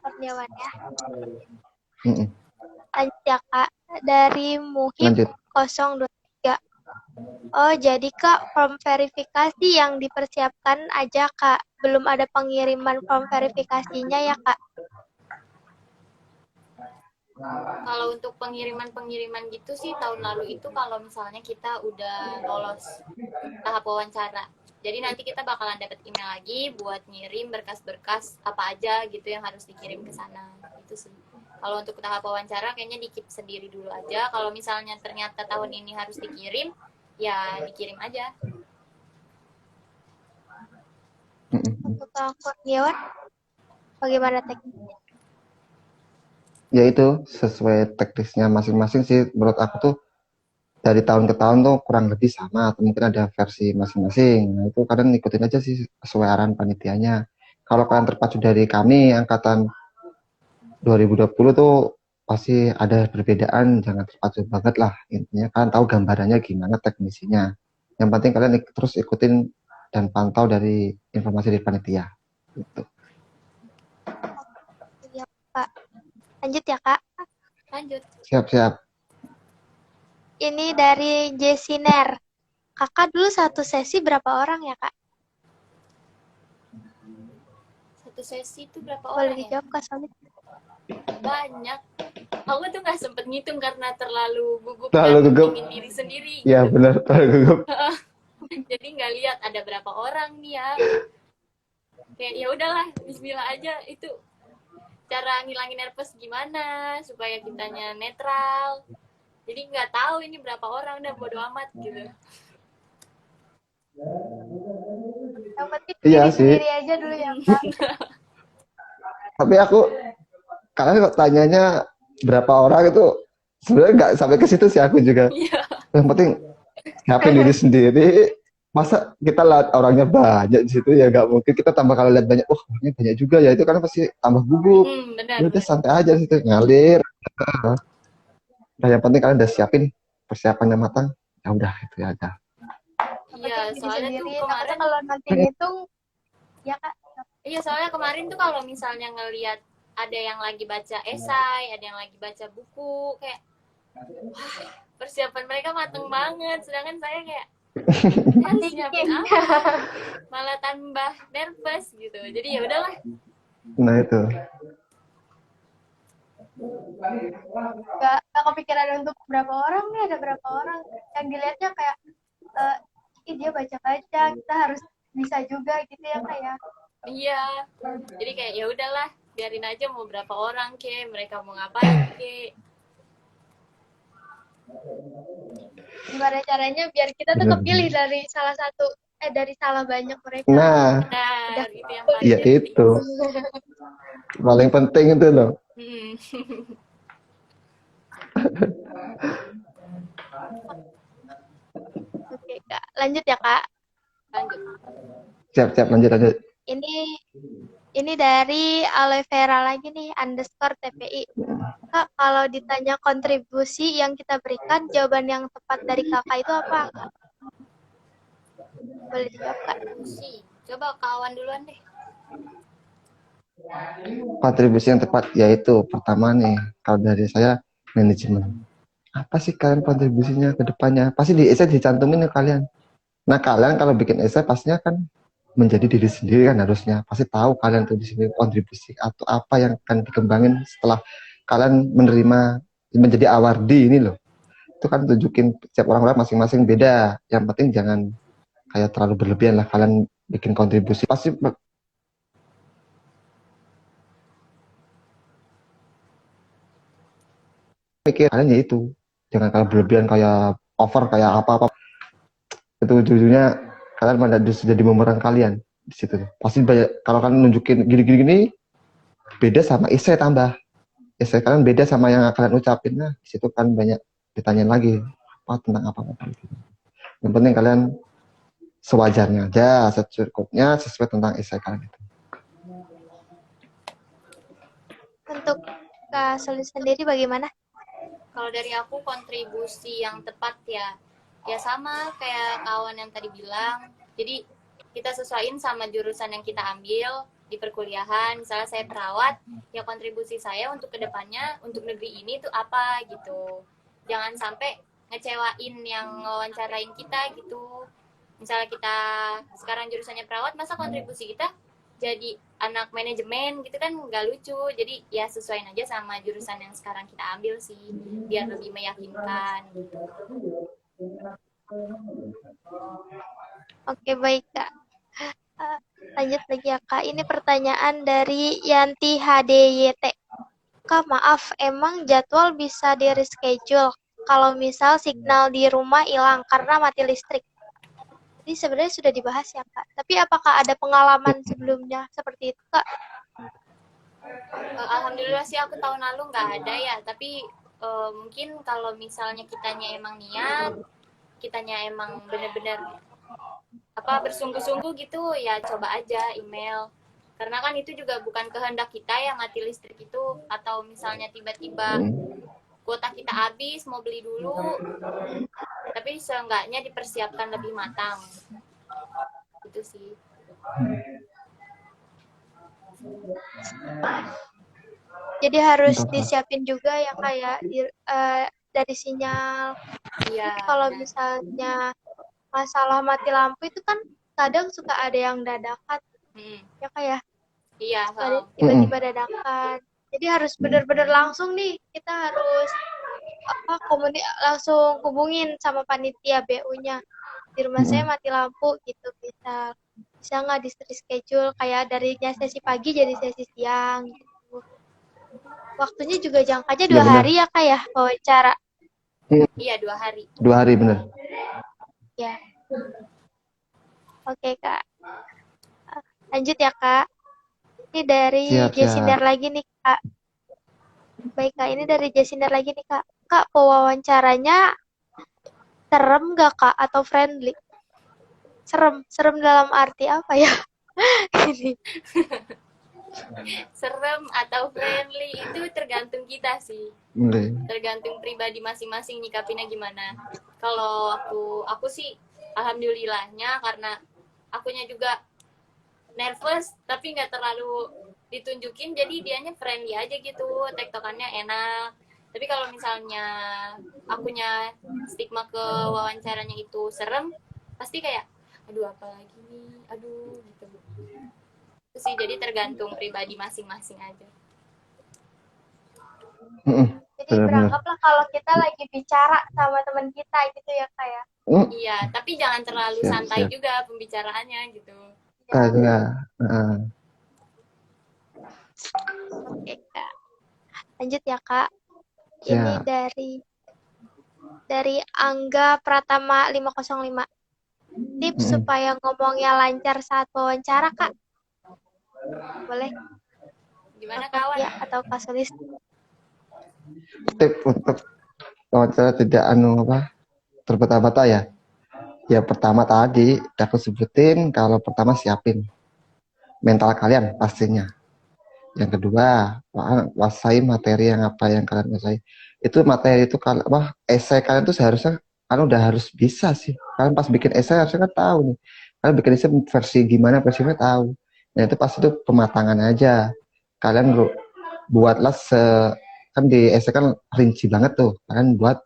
Kurniawan ya. Lanjut ya Kak, dari Muhib 023. Oh jadi Kak, form verifikasi yang dipersiapkan aja Kak, belum ada pengiriman form verifikasinya ya Kak? Kalau untuk pengiriman gitu sih tahun lalu itu kalau misalnya kita udah lolos tahap wawancara. Jadi nanti kita bakalan dapat email lagi buat ngirim berkas-berkas apa aja gitu yang harus dikirim ke sana. Itu sih. Kalau untuk tahap wawancara kayaknya di-keep sendiri dulu aja. Kalau misalnya ternyata tahun ini harus dikirim, ya dikirim aja. Untuk Kak Kurniawan, bagaimana teknisnya? Ya itu sesuai teknisnya masing-masing sih, menurut aku tuh dari tahun ke tahun tuh kurang lebih sama atau mungkin ada versi masing-masing. Nah itu kalian ikutin aja sih sesuai arahan panitianya. Kalau kalian terpacu dari kami angkatan 2020 tuh pasti ada perbedaan, jangan terpacu banget lah. Intinya kalian tahu gambarannya gimana teknisinya. Yang penting kalian terus ikutin dan pantau dari informasi dari panitia. Gitu. Ya Kak. Lanjut ya Kak. Lanjut. Siap. Ini dari Jesiner. Kakak dulu satu sesi berapa orang ya Kak? Satu sesi itu berapa Boleh orang dijawab Kak Solis? Banyak. Aku tuh nggak sempet ngitung karena terlalu gugup Terlalu dan gugup. ingin diri sendiri. Iya benar, terlalu gugup. Jadi nggak lihat ada berapa orang nih ya. Kayak ya udahlah, Bismillah aja. Itu cara ngilangin nervous gimana supaya kitanya netral. Jadi nggak tahu ini berapa orang, udah bodo amat gitu. Yang penting Iya diri sih. sendiri aja dulu ya Kak. Tapi aku kalian kok tanyanya berapa orang itu Sebenarnya nggak sampai ke situ sih aku juga. Iya. Yang penting siapin diri sendiri. Masa kita lihat orangnya banyak di situ ya nggak mungkin kita tambah kalau lihat banyak, oh orangnya banyak juga ya itu kan pasti tambah gugup. Benar, Ya udah benar. santai aja di situ ngalir. Nah, yang penting kalian udah siapin persiapannya matang. Ya udah itu ya aja. Yang Iya, penting diri soalnya tuh sendiri. Takutnya kemarin, kalau nanti ngitung, ya Kak. iya soalnya kemarin tuh kalau misalnya ngelihat ada yang lagi baca esai, ada yang lagi baca buku, kayak persiapan mereka mateng banget, sedangkan saya kayak harus nyiapin Thinking. apa, malah tambah nervous gitu. Jadi ya udahlah. Nah itu. Gak kepikiran untuk berapa orang nih, ada berapa orang. Yang dilihatnya kayak, ih dia baca-baca, kita harus bisa juga gitu ya Kak ya. Iya. Jadi kayak ya udahlah, biarin aja mau berapa orang ke, mereka mau ngapain ke. Gimana caranya biar kita tuh Bener. kepilih dari salah banyak mereka. Nah, Benar, itu yang paling ya penting. itu paling penting itu loh. Hmm. Oke Kak, lanjut ya Kak. Lanjut. Siap-siap lanjut. Ini dari aloe vera lagi nih, underscore TPI. Kak, kalau ditanya kontribusi yang kita berikan, jawaban yang tepat dari kakak itu apa? Kak? Boleh dijawab Kak? Coba kawan duluan deh. Kontribusi yang tepat yaitu pertama nih kalau dari saya manajemen. Apa sih kalian kontribusinya ke depannya? Pasti di essay dicantumin ya kalian. Nah kalian kalau bikin essay pastinya kan menjadi diri sendiri kan harusnya. Pasti tahu kalian tuh di sini kontribusi atau apa yang akan dikembangin setelah kalian menerima menjadi awardee ini loh. Itu kan tunjukin setiap orang-orang masing-masing beda. Yang penting jangan kayak terlalu berlebihan lah kalian bikin kontribusi. Pasti pikir kalian ya itu. Jangan kalau berlebihan kayak over kayak apa-apa. Itu ujung-ujungnya kalian malah jadi bumerang kalian di situ. Pasti banyak kalau kalian nunjukin gini-gini beda sama essay tambah. Essay kalian beda sama yang kalian ucapin. Nah, di situ kan banyak ditanyain lagi apa tentang apa-apa gitu. Yang penting kalian sewajarnya aja, secukupnya sesuai tentang essay kalian itu. Untuk Kak Solih sendiri bagaimana? Kalau dari aku kontribusi yang tepat ya sama kayak kawan yang tadi bilang. Jadi kita sesuaiin sama jurusan yang kita ambil di perkuliahan. Misalnya saya perawat, ya kontribusi saya untuk kedepannya untuk negeri ini tuh apa gitu. Jangan sampai ngecewain yang wawancarain kita gitu. Misalnya kita sekarang jurusannya perawat, masa kontribusi kita jadi anak manajemen gitu kan nggak lucu. Jadi ya sesuaiin aja sama jurusan yang sekarang kita ambil sih, biar lebih meyakinkan gitu. Oke, baik Kak. Lanjut lagi ya Kak. Ini pertanyaan dari Yanti HDYT. Kak, maaf, emang jadwal bisa di reschedule kalau misal signal di rumah hilang karena mati listrik? Ini sebenarnya sudah dibahas ya Kak. Tapi apakah ada pengalaman sebelumnya seperti itu Kak? Alhamdulillah sih aku tahun lalu nggak ada ya. Tapi mungkin kalau misalnya kitanya emang niat, kitanya emang benar-benar bersungguh-sungguh gitu ya coba aja email. Karena kan itu juga bukan kehendak kita ya mati listrik itu, atau misalnya tiba-tiba kuota kita habis mau beli dulu, tapi seenggaknya dipersiapkan lebih matang itu sih. Jadi harus disiapin juga ya kayak dari sinyal. Iya. Kalau misalnya masalah mati lampu itu kan kadang suka ada yang dadakan, ya kayak iya, tiba-tiba dadakan. Jadi harus benar-benar langsung nih, kita harus langsung hubungin sama panitia BU-nya. Di rumah saya mati lampu gitu, bisa nggak di reschedule kayak darinya sesi pagi jadi sesi siang gitu. Waktunya juga jangkanya 2 hari ya Kak ya wawancara. Iya 2 hari. 2 hari bener. Ya. Oke Kak. Lanjut ya Kak. Ini dari Jesinder lagi nih Kak. Baik Kak, ini dari Jesinder lagi nih Kak. Kak, pewawancaranya serem gak Kak atau friendly? Serem, serem dalam arti apa ya? Ini. Serem atau friendly itu tergantung kita sih. Mulai. Tergantung pribadi masing-masing nyikapinnya gimana. Kalau aku sih alhamdulillahnya karena akunya juga nervous tapi nggak terlalu ditunjukin, jadi dianya friendly aja gitu, tektokannya enak. Tapi kalau misalnya akunya stigma ke wawancaranya itu serem, pasti kayak aduh apa lagi nih, aduh gitu. Itu sih, jadi tergantung pribadi masing-masing aja. Jadi beranggaplah kalau kita lagi bicara sama teman kita gitu ya Kak ya. Iya, tapi jangan terlalu Siap, santai siap. juga pembicaraannya gitu. Kagak. Oke Kak. Lanjut ya Kak. Ini Siap. dari Angga Pratama 505. Tips supaya ngomongnya lancar saat wawancara Kak. Boleh? Gimana kawan? Ya, atau Kak Sulis? Tip untuk wawancara tidak terbata-bata ya. Ya pertama tadi aku sebutin, kalau pertama siapin mental kalian pastinya. Yang kedua, kuasai materi yang kalian kuasai. Itu materi itu kalau esai kalian tuh seharusnya kalian udah harus bisa sih. Kalian pas bikin esai harusnya kan tahu nih. Kalian bikin esai versi gimana, versinya tahu. Nah itu pasti itu pematangan aja. Kalian buatlah kan di esai kan rinci banget tuh. Kalian buat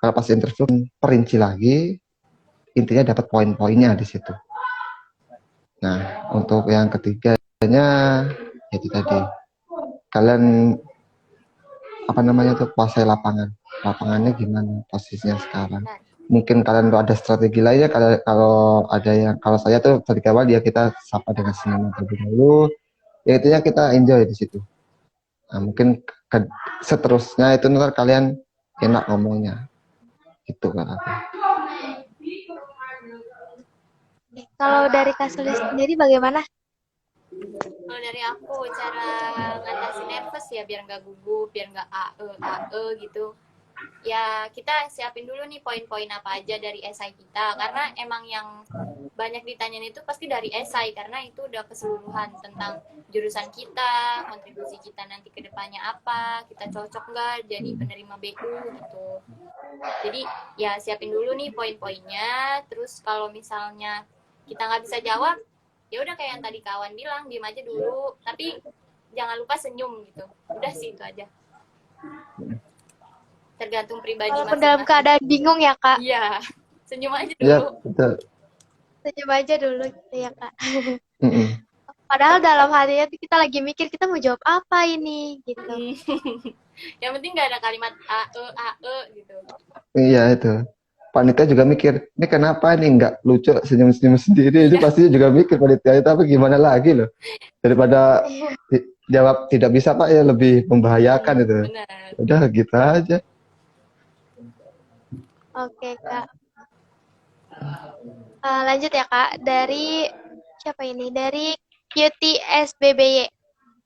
kalau pas interview perinci lagi, intinya dapat poin-poinnya di situ. Nah untuk yang ketiganya itu tadi, kalian kuasai lapangannya gimana posisinya sekarang. Mungkin kalian tuh ada strategi lainnya, kalau saya tuh strategi awal ya kita sapa dengan senyum terlebih dahulu, ya intinya kita enjoy di situ. Nah mungkin seterusnya itu ntar kalian enak ngomongnya gitu kan. Kalau dari Kak Sulis sendiri bagaimana? Kalau dari aku, cara ngatasi nervous ya biar nggak gugup, biar nggak ae gitu. Ya kita siapin dulu nih poin-poin apa aja dari esai kita, karena emang yang banyak ditanyain itu pasti dari esai, karena itu udah keseluruhan tentang jurusan kita, kontribusi kita nanti ke depannya apa, kita cocok nggak jadi penerima BU gitu. Jadi ya siapin dulu nih poin-poinnya, terus kalau misalnya kita nggak bisa jawab, ya udah kayak yang tadi kawan bilang, diem aja dulu, tapi jangan lupa senyum gitu. Udah sih itu aja. Tergantung pribadi Walaupun masing-masing. dalam keadaan bingung ya Kak. Iya, senyum aja dulu. Iya betul. Senyum aja dulu gitu ya Kak. Padahal dalam hatinya tuh kita lagi mikir kita mau jawab apa ini gitu. Yang penting nggak ada kalimat ae gitu. Iya itu. Panitia juga mikir, ini kenapa nih nggak lucu senyum-senyum sendiri, itu pasti juga mikir panitia, tapi gimana lagi loh, daripada jawab tidak bisa Pak ya lebih membahayakan itu. Benar. Udah gitu aja. Oke Kak. Lanjut ya Kak, dari siapa ini? Dari QTSBBY.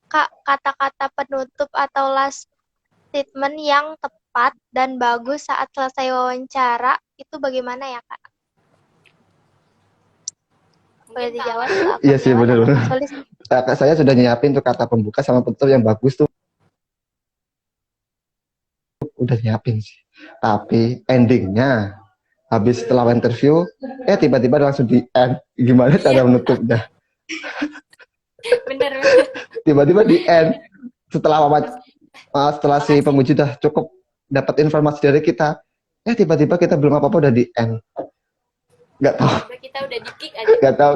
Kak, kata-kata penutup atau last statement yang tepat dan bagus saat selesai wawancara itu bagaimana ya Kak? Boleh dijawab? Iya sih benar-benar. Saya sudah nyiapin tuh kata pembuka sama penutup yang bagus tuh. Udah nyiapin sih. Tapi endingnya habis setelah interview, tiba-tiba langsung di end. Gimana cara menutupnya? Bener. Tiba-tiba di end. Setelah si penguji udah cukup dapat informasi dari kita, tiba-tiba kita belum apa-apa udah di end. Nggak tahu. Kita udah di-kick aja. Nggak tahu.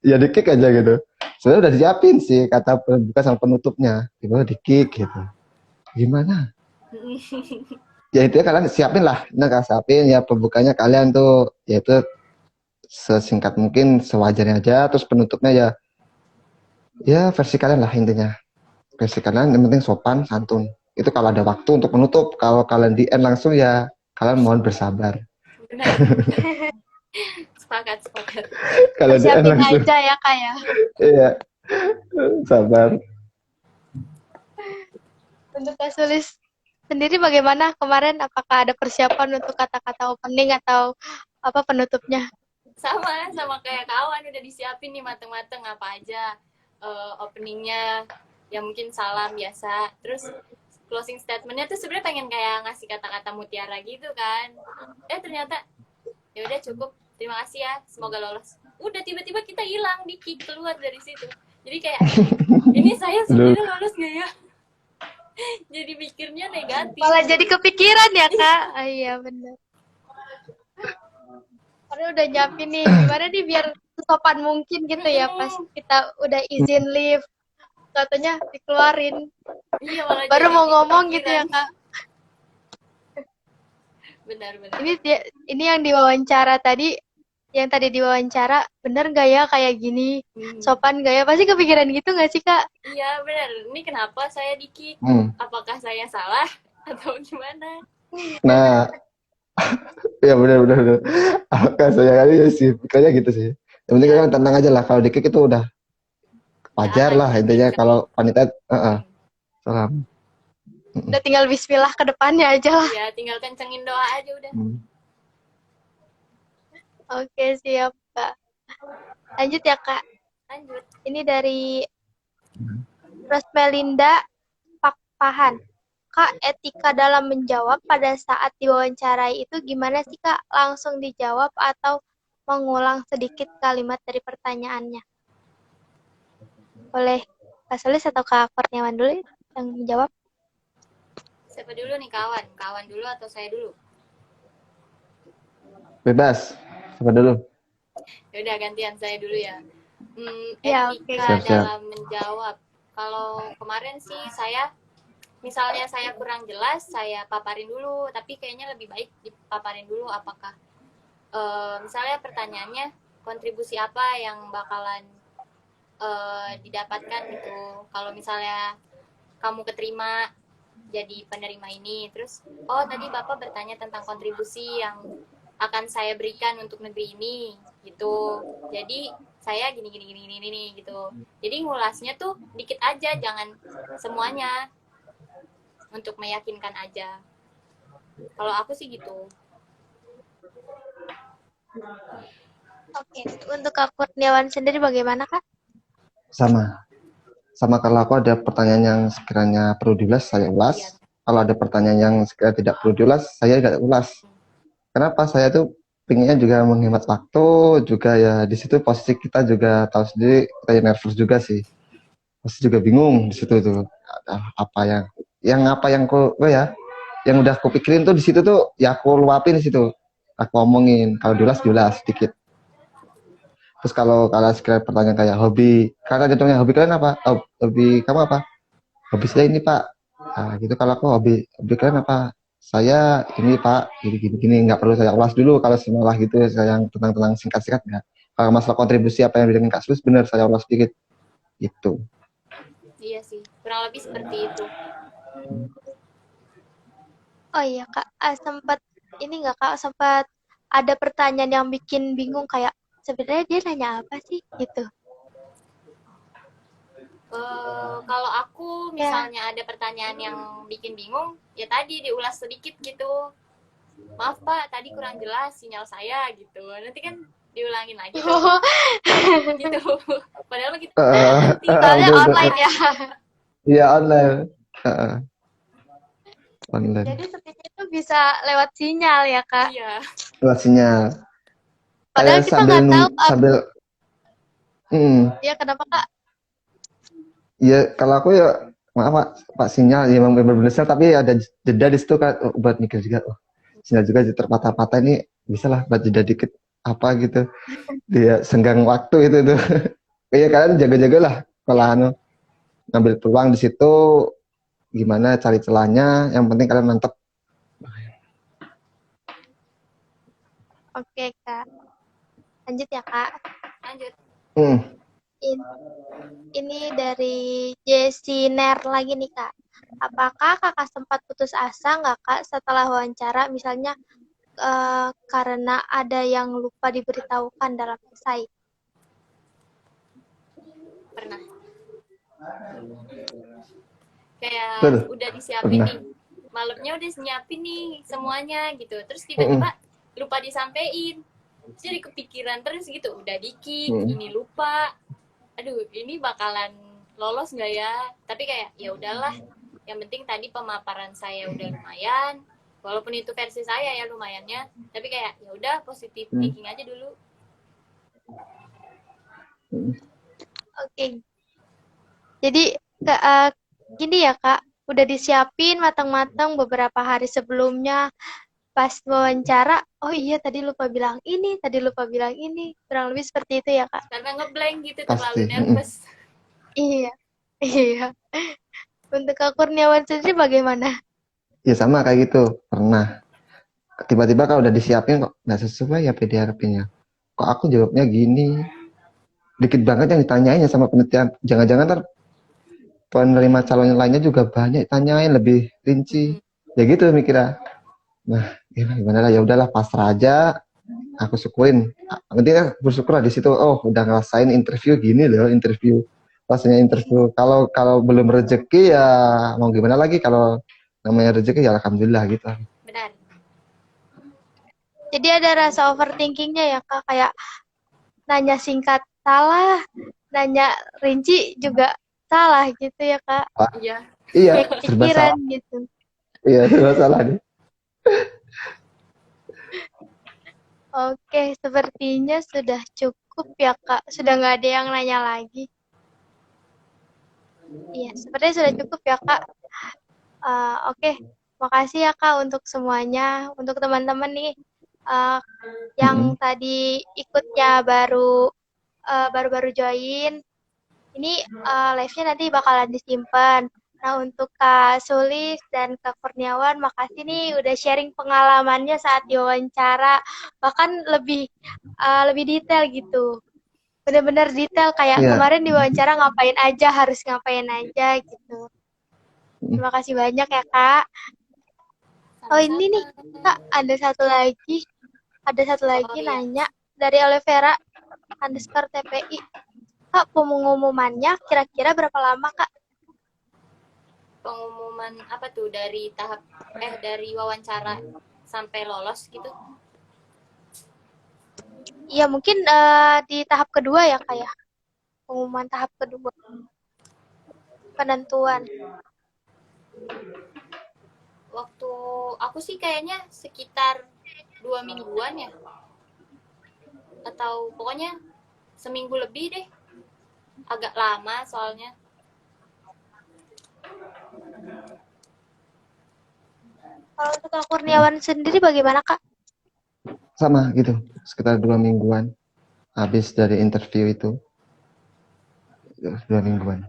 Ya di-kick aja gitu. Sebenarnya udah disiapin sih kata pembuka sama penutupnya. Tiba-tiba di-kick gitu. Gimana? Ya itu kalian siapin lah. Nah kalian siapin ya pembukanya kalian tuh yaitu sesingkat mungkin sewajarnya aja. Terus penutupnya ya versi kalian lah intinya. Versi kalian yang penting sopan, santun. Itu kalau ada waktu untuk menutup. Kalau kalian di end langsung ya kalian mohon bersabar. Benar. Sepakat. Kalau di end langsung aja ya Kak ya. Iya. Sabar. Untuk Kak Sulis sendiri bagaimana kemarin? Apakah ada persiapan untuk kata-kata opening atau apa penutupnya? Sama kayak kawan udah disiapin nih mateng-mateng apa aja openingnya, ya mungkin salam biasa, terus closing statementnya tuh sebenarnya pengen kayak ngasih kata-kata mutiara gitu kan, ternyata ya udah cukup, terima kasih ya, semoga lolos, udah tiba-tiba kita hilang, di kick keluar dari situ, jadi kayak ini saya Aduh. sebenarnya lolos nggak ya. Jadi mikirnya negatif. Malah jadi kepikiran ya Kak? Ah, iya benar. Karena udah nyiapin nih, gimana nih biar sesopan mungkin gitu ya pas kita udah izin live, katanya dikeluarin. Iya, malah Baru jadi mau ngomong gitu ya kepikiran. Kak. Benar-benar. Ini yang diwawancara tadi, yang tadi diwawancara, bener nggak ya kayak gini? Sopan nggak ya? Pasti kepikiran gitu nggak sih Kak? Iya benar. Ini kenapa saya di-kick? Apakah saya salah atau gimana? Nah, ya benar. Apakah saya kali ya sih, pikirnya gitu sih. Yang penting kan tenang aja lah. Kalau di-kick itu udah wajar aman lah ya, intinya. biasa. Kalau panitia, salam. Udah tinggal bismillah ke depannya aja lah. Ya tinggal kencengin doa aja udah. Oke, siap Kak. Lanjut ya Kak. Lanjut. Ini dari Rosmelinda Pakpahan. Kak, etika dalam menjawab pada saat diwawancarai itu gimana sih Kak? Langsung dijawab atau mengulang sedikit kalimat dari pertanyaannya? Boleh Kak Solis atau Kak Kurniawan dulu yang menjawab? Siapa dulu nih kawan? Kawan dulu atau saya dulu? Bebas. Siapa dulu? Ya udah gantian saya dulu ya. Ya, Etika oke. dalam menjawab. Kalau kemarin sih misalnya saya kurang jelas, saya paparin dulu. Tapi kayaknya lebih baik dipaparin dulu apakah misalnya pertanyaannya kontribusi apa yang bakalan didapatkan gitu. Kalau misalnya kamu keterima jadi penerima ini, terus tadi Bapak bertanya tentang kontribusi yang akan saya berikan untuk negeri ini gitu. Jadi saya gini gitu. Jadi ngulasnya tuh dikit aja, jangan semuanya, untuk meyakinkan aja. Kalau aku sih gitu. Oke, untuk Kak Kurniawan sendiri bagaimana Kak? Sama kalau aku ada pertanyaan yang sekiranya perlu diulas, saya ulas. Iya. Kalau ada pertanyaan yang sekiranya tidak perlu diulas, saya tidak ulas. Kenapa? Saya tuh pengennya juga menghemat waktu, juga ya di situ posisi kita juga tahu sendiri, kita nervous juga sih. Pasti juga bingung di situ tuh. Apa yang yang udah aku pikirin tuh di situ tuh, ya aku luapin di situ. Aku omongin, kalau diulas sedikit. Terus kalau sekiranya pertanyaan kayak hobi, karena jadinya hobi kalian apa? Hobi kamu apa? Hobi saya ini Pak. Nah, gitu kalau aku hobi kalian apa? Saya ini Pak, gini, nggak perlu saya ulas dulu kalau semalah gitu, saya yang tentang singkat-singkat nggak. Kalau masalah kontribusi apa yang dengan Kak Sus, benar saya ulas sedikit. Itu. Iya sih, kurang lebih seperti itu. Oh iya Kak, sempat ada pertanyaan yang bikin bingung kayak sebenarnya dia nanya apa sih gitu. Kalau aku misalnya ada pertanyaan yang bikin bingung, ya tadi diulas sedikit gitu. Maaf Pak, tadi kurang jelas sinyal saya gitu. Nanti kan diulangin lagi tuh. Gitu. Padahal kita soalnya online ya. Iya online. Online. Jadi seperti itu bisa lewat sinyal ya Kak. Iya. Lewat sinyal. Padahal kita nggak tahu sambil ya kenapa Kak? Ya kalau aku ya maaf Pak sinyal ya memang benar-benar, tapi ada jeda di situ kan buat mikir juga. Sinyal juga terpatah-patah ini bisa lah buat jeda dikit apa gitu. Dia senggang waktu itu tuh. Iya kalian jaga-jaga lah kalau ngambil peluang di situ, gimana cari celahnya, yang penting kalian mantep. Oke Kak. Lanjut ya Kak. Lanjut. Ini dari Jessie Ner lagi nih Kak. Apakah Kakak sempat putus asa nggak Kak setelah wawancara, misalnya karena ada yang lupa diberitahukan dalam esai? Pernah. Kayak Betul. udah disiapin nih. malamnya udah nyiapin nih semuanya gitu, terus Mm-mm. tiba-tiba lupa disampein. Terus jadi kepikiran terus gitu, udah dikik, Mm-mm. ini lupa, aduh ini bakalan lolos nggak ya. Tapi kayak ya udahlah, yang penting tadi pemaparan saya udah lumayan, walaupun itu versi saya ya lumayannya, tapi kayak ya udah positif Mm. thinking aja dulu. Oke. Jadi gini ya Kak, udah disiapin matang-matang beberapa hari sebelumnya. Pas wawancara, oh iya tadi lupa bilang ini, tadi lupa bilang ini. Kurang lebih seperti itu ya Kak. Karena ngeblank gitu, terlalu Pasti. nervous. Iya, iya. Untuk Kak Kurniawan sendiri bagaimana? Ya sama kayak gitu. Pernah. Tiba-tiba kalau udah disiapin kok nggak sesuai ya PDRP-nya. Kok aku jawabnya gini. Dikit banget yang ditanyain ya sama penelitian. Jangan-jangan ntar penerima calon lainnya juga banyak tanyain lebih rinci. Ya gitu mikirnya. Nah, gimana lah, ya udahlah pasrah aja. Aku syukurin. Nanti kan bersyukur lah di situ. Oh, udah ngerasain interview gini loh, interview. Rasanya interview. Kalau kalau belum rezeki ya mau gimana lagi, kalau namanya rezeki ya alhamdulillah gitu. Benar. Jadi ada rasa overthinkingnya ya Kak, kayak nanya singkat salah, nanya rinci juga salah gitu ya Kak. Iya. Iya, Kayak serba kepikiran salah. gitu. Iya, serba salah nih. Oke, sepertinya sudah cukup ya Kak. Sudah nggak ada yang nanya lagi. Iya, sepertinya sudah cukup ya Kak. Oke, makasih ya Kak untuk semuanya. Untuk teman-teman nih yang tadi ikutnya baru-baru join. Ini live-nya nanti bakalan disimpan. Nah, untuk Kak Sulis dan Kak Kurniawan, makasih nih udah sharing pengalamannya saat diwawancara. Bahkan lebih detail gitu. Bener-bener detail, kayak Iya. kemarin diwawancara ngapain aja, harus ngapain aja gitu. Terima kasih banyak ya, Kak. Oh, ini nih, Kak, ada satu lagi. Ada satu lagi iya. nanya dari Olivera _ TPI. Kak, pengumumannya kira-kira berapa lama, Kak? Pengumuman apa tuh, dari dari wawancara sampai lolos gitu? Iya, mungkin di tahap kedua ya, Kak ya. Pengumuman tahap kedua. Penentuan. Waktu aku sih kayaknya sekitar 2 mingguan ya, atau pokoknya seminggu lebih deh, agak lama soalnya. Kalau untuk Kak Kurniawan sendiri bagaimana, Kak? Sama gitu, sekitar 2 mingguan. Habis dari interview itu, 2 mingguan.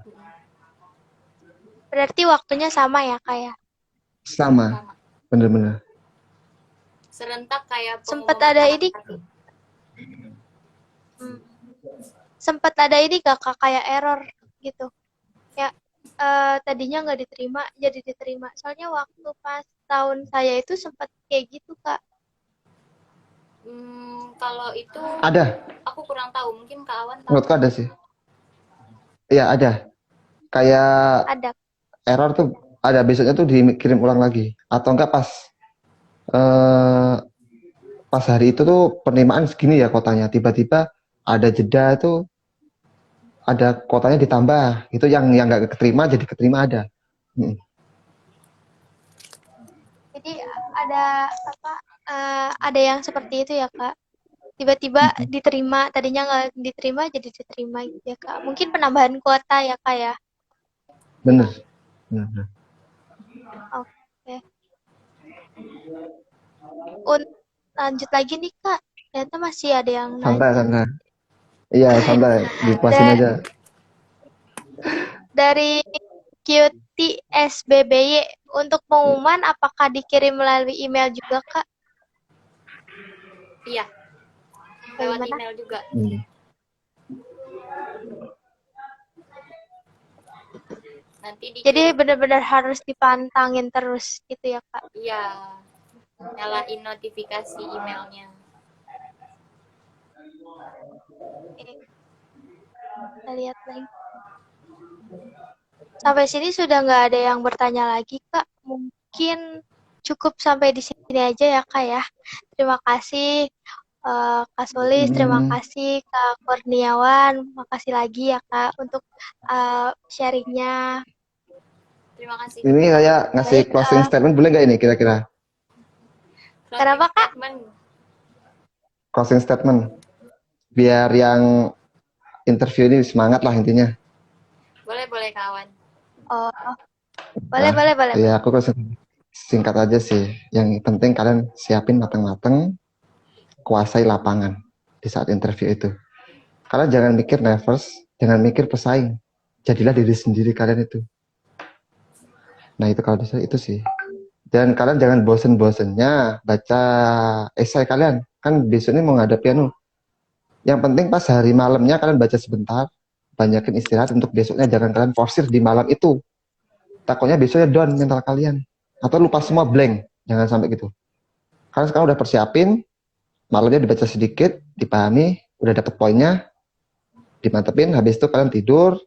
Berarti waktunya sama ya, Kak ya? Sama, bener-bener. Serentak kayak Sempat pengumuman ada tahap ini, 1. sempat ada ini gak, Kak, kayak error gitu. Ya, tadinya nggak diterima, jadi diterima. Soalnya waktu pas tahun saya itu sempat kayak gitu, Kak. Kalau itu Ada, aku kurang tahu, mungkin Kak Awan tahu. menurutku ada sih. Iya ada. Kayak Ada. error tuh ada, besoknya tuh dikirim ulang lagi. Atau enggak eh, pas hari itu tuh penerimaan segini ya kotanya. Tiba-tiba ada jeda tuh, ada kotanya ditambah. Itu yang nggak keterima jadi keterima ada. Jadi ada yang seperti itu ya, Kak. Tiba-tiba diterima, tadinya nggak diterima jadi diterima gitu ya, Kak. Mungkin penambahan kuota ya, Kak ya. Bener. Bener. Oke. Lanjut lagi nih, Kak. Ternyata masih ada yang Santai, nanya. santai. Iya, santai. Dipuasin aja. Dari QTSBBY, untuk pengumuman apakah dikirim melalui email juga, Kak? Iya, lewat Bagaimana? email juga. Nanti Jadi benar-benar harus dipantangin terus gitu ya, Kak? Iya, nyalain notifikasi emailnya. Kita lihat lagi. Sampai sini sudah nggak ada yang bertanya lagi, Kak. Mungkin cukup sampai di sini aja ya Kak ya. Terima kasih Kak Solis, terima kasih Kak Kurniawan, makasih lagi ya Kak untuk sharingnya. Terima kasih Ini juga. saya ngasih Baik, closing statement boleh nggak ini kira-kira? Closing kenapa Kak? statement. Closing statement. Biar yang interview ini semangat lah intinya. Boleh kawan. Oh, Nah, boleh. ya aku closing singkat aja sih. Yang penting kalian siapin matang-matang, kuasai lapangan di saat interview itu. Kalian jangan mikir nervous, jangan mikir pesaing. Jadilah diri sendiri kalian itu. Nah itu kalau bisa itu sih. Dan kalian jangan bosen-bosennya baca esai kalian. Kan besok ini mau ngadep anu. Yang penting pas hari malamnya kalian baca sebentar, banyakin istirahat untuk besoknya jangan kalian forsir di malam itu. Takutnya besoknya down mental kalian. Atau lupa semua blank. Jangan sampai gitu. Kalian sekarang udah persiapin, malamnya dibaca sedikit, dipahami, udah dapet poinnya, dimantepin, habis itu kalian tidur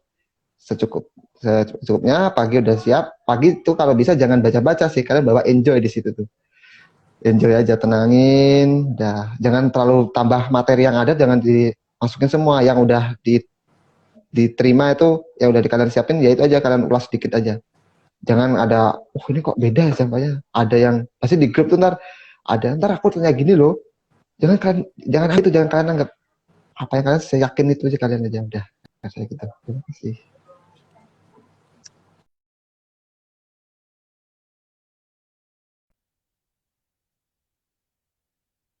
secukupnya, pagi udah siap. Pagi itu kalau bisa jangan baca-baca sih, kalian bawa enjoy di situ tuh. Enjoy aja, tenangin, dah. Jangan terlalu tambah materi yang ada, jangan dimasukin semua yang udah diterima itu, yang udah kalian siapin, ya itu aja kalian ulas sedikit aja. Jangan ada, oh ini kok beda ya sampainya. Ada yang pasti di grup tuh ntar aku tanya gini loh. Jangan kalian anggap apa yang kalian saya yakin itu aja kalian aja udah. Kayak gitu. Terima kasih.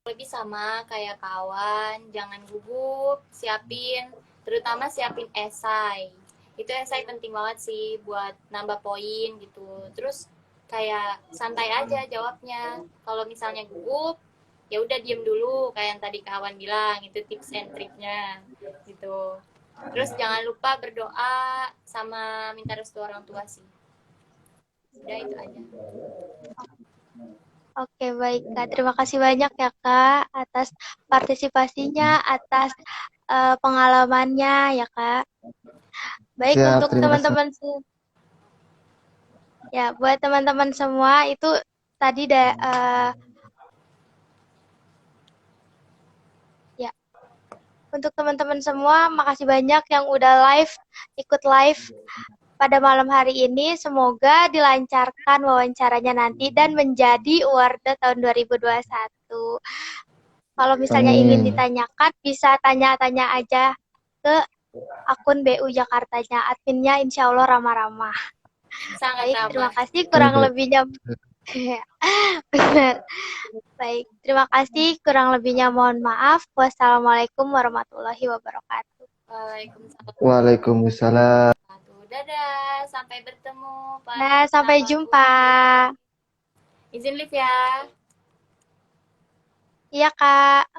Lebih sama kayak kawan, jangan gugup, terutama siapin esai. Itu esai penting banget sih buat nambah poin gitu. Terus kayak santai aja jawabnya. Kalau misalnya gugup, ya udah diem dulu kayak yang tadi kawan bilang, itu tips and triknya gitu. Terus jangan lupa berdoa sama minta restu orang tua sih. Udah itu aja. Oke, baik Kak. Terima kasih banyak ya Kak atas partisipasinya, atas pengalamannya ya Kak. Baik Siap, untuk terima kasih. teman-teman ya, buat teman-teman semua itu tadi ya, untuk teman-teman semua makasih banyak yang udah ikut live pada malam hari ini. Semoga dilancarkan wawancaranya nanti dan menjadi award tahun 2021. Kalau misalnya ingin Amin. ditanyakan, bisa tanya-tanya aja ke akun BU Jakartanya. Adminnya insya Allah ramah-ramah. Sangat Baik, terima ramah. kasih. Kurang lebihnya, benar. Baik, terima kasih. Kurang lebihnya mohon maaf. Wassalamualaikum warahmatullahi wabarakatuh. Waalaikumsalam. Waalaikumsalam. Dadah, sampai bertemu para Nah, sampai peserta jumpa. Izin live ya. Iya, Kak.